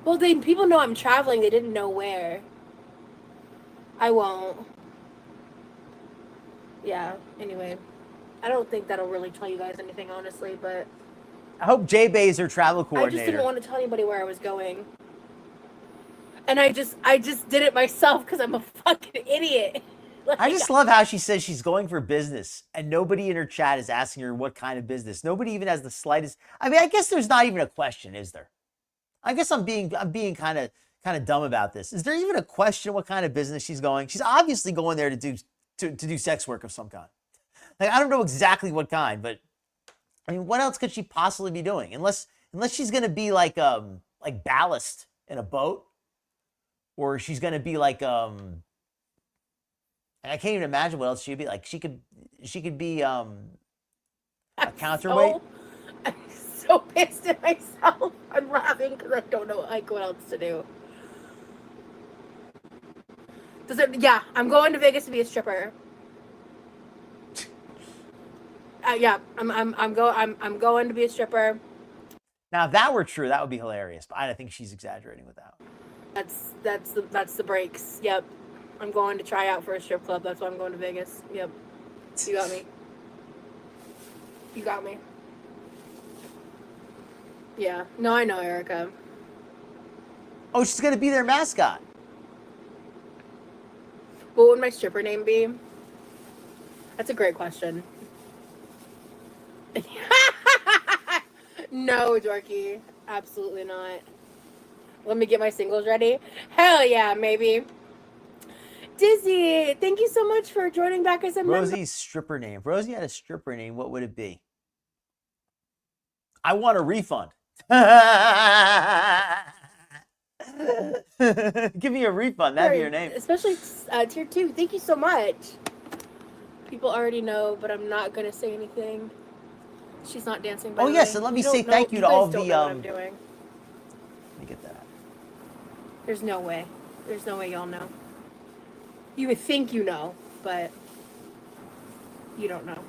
Well, people know I'm traveling. They didn't know where. I won't. Yeah, anyway. I don't think that'll really tell you guys anything, honestly, but I hope J-Bay is her travel I coordinator. just didn't want to tell anybody where I was going. And I just did it myself because I'm a fucking idiot. Like, I just love how she says she's going for business and nobody in her chat is asking her what kind of business. Nobody even has the slightest. I mean, I guess there's not even a question, is there? I guess I'm being kind of dumb about this. Is there even a question what kind of business she's going? She's obviously going there to do sex work of some kind. Like I don't know exactly what kind, but I mean, what else could she possibly be doing? Unless she's gonna be like ballast in a boat, or she's gonna be like I can't even imagine what else she'd be like. She could be a counterweight. I'm so pissed at myself. I'm laughing because I don't know what else to do. Yeah, I'm going to Vegas to be a stripper. Yeah, I'm going to be a stripper. Now, if that were true, that would be hilarious. But I think she's exaggerating with that. That's the breaks. Yep, I'm going to try out for a strip club. That's why I'm going to Vegas. Yep, you got me. You got me. Yeah. No, I know, Erica. Oh, she's gonna be their mascot. What would my stripper name be? That's a great question. No, Dorky. Absolutely not. Let me get my singles ready. Hell yeah, maybe. Dizzy, thank you so much for joining back as a member. Rosie's stripper name. If Rosie had a stripper name, what would it be? I want a refund. Give me a refund. That'd be your name. Especially tier 2. Thank you so much. People already know, but I'm not going to say anything. She's not dancing. By Oh the yes, way. and let me You say don't thank know- you to guys all of don't the know what I'm doing. Let me get that. There's no way. There's no way y'all know. You would think you know, but you don't know.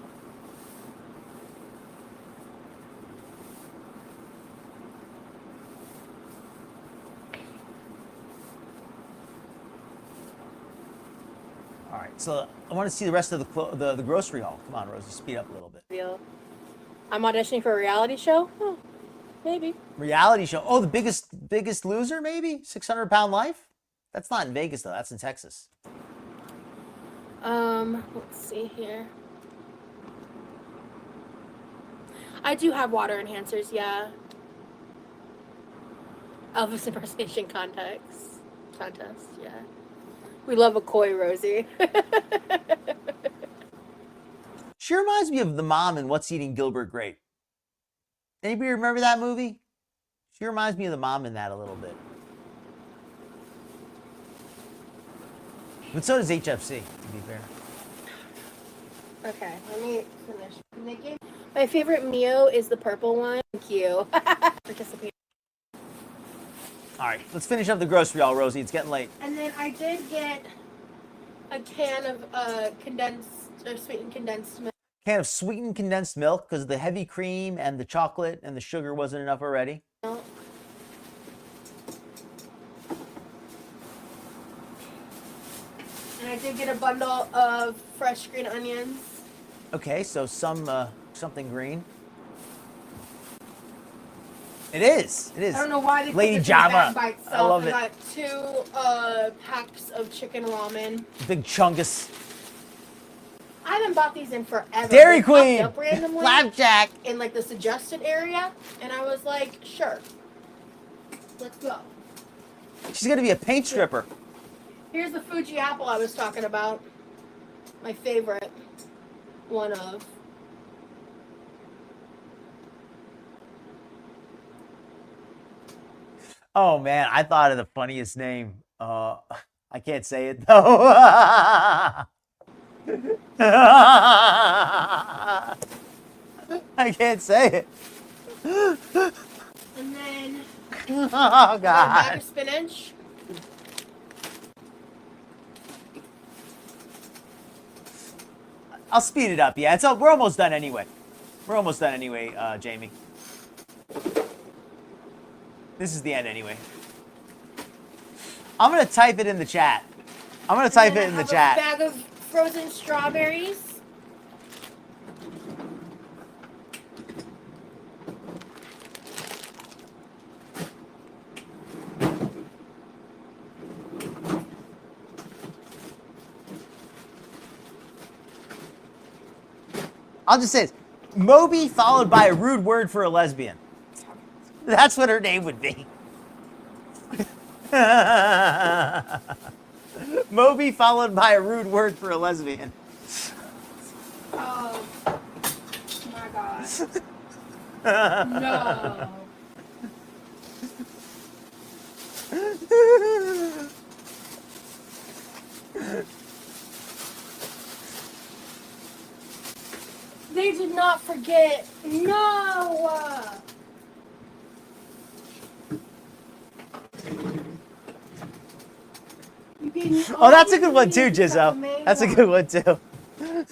All right, so I want to see the rest of the grocery haul. Come on, Rosie, speed up a little bit. I'm auditioning for a reality show? Oh, maybe. Reality show. Oh, the biggest loser, maybe? 600-pound life? That's not in Vegas though. That's in Texas. Let's see here. I do have water enhancers, yeah. Elvis impersonation contest, yeah. We love a coy Rosie. She reminds me of the mom in What's Eating Gilbert Grape. Anybody remember that movie? She reminds me of the mom in that a little bit. But so does HFC, to be fair. Okay, let me finish making. My favorite Mio is the purple one. Thank you. Participate. All right, let's finish up the grocery haul, Rosie. It's getting late. And then I did get a can of sweetened condensed milk. Can of sweetened condensed milk because the heavy cream and the chocolate and the sugar wasn't enough already. And I did get a bundle of fresh green onions. Okay, so something green. It is. I don't know why they Lady put this in the Java. bag by itself. I love it. got 2 packs of chicken ramen. Big chungus. I haven't bought these in forever. Dairy They popped Queen. up randomly Flapjack. in like the suggested area, and I was like, sure, let's go. She's gonna be a paint stripper. Here's the Fuji apple I was talking about. My favorite one of. Oh man, I thought of the funniest name. I can't say it though. I can't say it. And then Oh a bag god. of spinach. I'll speed it up. Yeah, we're almost done anyway. We're almost done anyway, Jamie. This is the end anyway. I'm gonna type it in the chat. I'm gonna type it in the chat. A bag of frozen strawberries. I'll just say this. Moby followed by a rude word for a lesbian. That's what her name would be. Moby followed by a rude word for a lesbian. Oh my god. No. They did not forget. No. You gave me Oh, that's a good one too, ingredients that Jizzo. made That's a one. good one too. You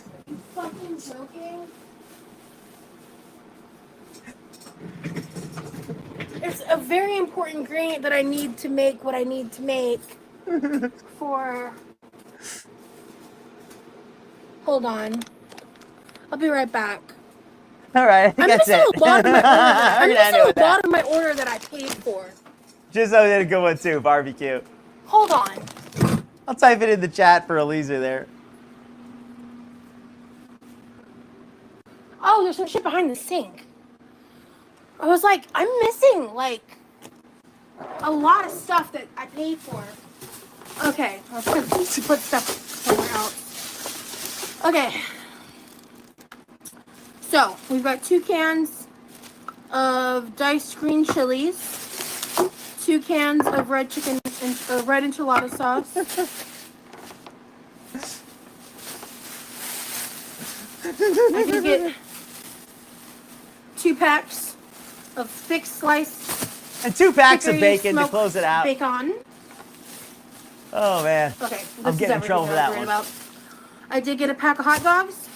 fucking joking? It's a very important ingredient that I need to make what I need to make for. Hold on. I'll be right back. All right, I think I'm that's missing it. a lot of my order. I'm We're gonna end it missing with a that. lot of my order that I paid for. Jizzo did a good one too. Barbecue. Hold on. I'll type it in the chat for Elisa there. Oh, there's some shit behind the sink. I was like, I'm missing like a lot of stuff that I paid for. Okay, I'll put stuff somewhere else. Okay. So we've got 2 cans of diced green chilies, 2 cans of red chicken, red enchilada sauce. I can get 2 packs of thick sliced And 2 packs of chicory bacon to smoked close it out. bacon. Oh, man. Okay, this I'm is getting in trouble everything for I was that worried one. about. I did get a pack of hot dogs,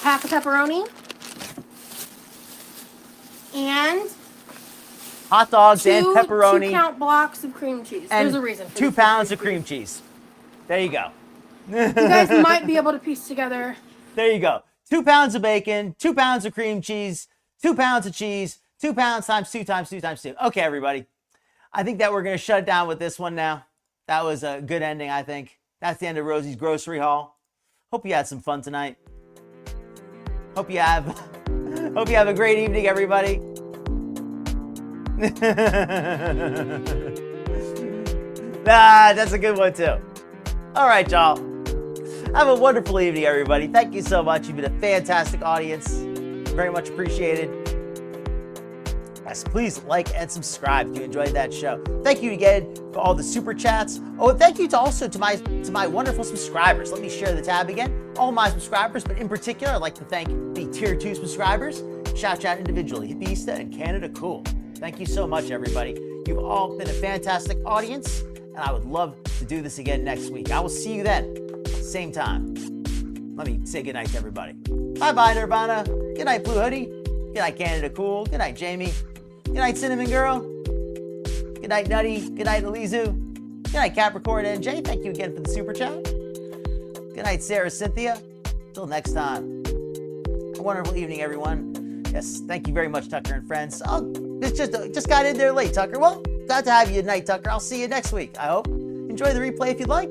half a pepperoni, and Hot dogs and 2 pepperoni. 2-count blocks of cream cheese. And There's a reason for 2 this pounds of cream cheese. There you go. You guys might be able to piece together. There you go. 2 pounds of bacon, 2 pounds of cream cheese, 2 pounds of cheese, 2 pounds times 2 times 2 times 2. Okay, everybody. I think that we're going to shut it down with this one now. That was a good ending, I think. That's the end of Rosie's grocery haul. Hope you had some fun tonight. Hope you have a great evening, everybody. That's a good one too. All right, y'all. Have a wonderful evening, everybody. Thank you so much. You've been a fantastic audience. Very much appreciated. Yes, please like and subscribe if you enjoyed that show. Thank you again for all the super chats. Oh, and thank you to my wonderful subscribers. Let me share the tab again. All my subscribers, but in particular, I'd like to thank the Tier 2 subscribers. Shout out individually, Hippieista and Canada Cool. Thank you so much, everybody. You've all been a fantastic audience, and I would love to do this again next week. I will see you then, same time. Let me say goodnight to everybody. Bye-bye, Nirvana. Good night, Blue Hoodie. Good night, Canada Cool. Good night, Jamie. Good night, Cinnamon Girl. Good night, Nutty. Good night, Elizu. Good night, Capricorn NJ. Thank you again for the super chat. Good night, Sarah Cynthia. Till next time. A wonderful evening, everyone. Yes, thank you very much, Tucker and friends. It's just got in there late, Tucker. Well, glad to have you tonight, Tucker. I'll see you next week, I hope. Enjoy the replay if you'd like.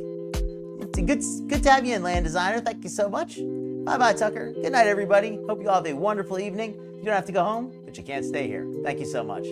It's good to have you in, Land Designer. Thank you so much. Bye-bye, Tucker. Good night, everybody. Hope you all have a wonderful evening. You don't have to go home, but you can't stay here. Thank you so much.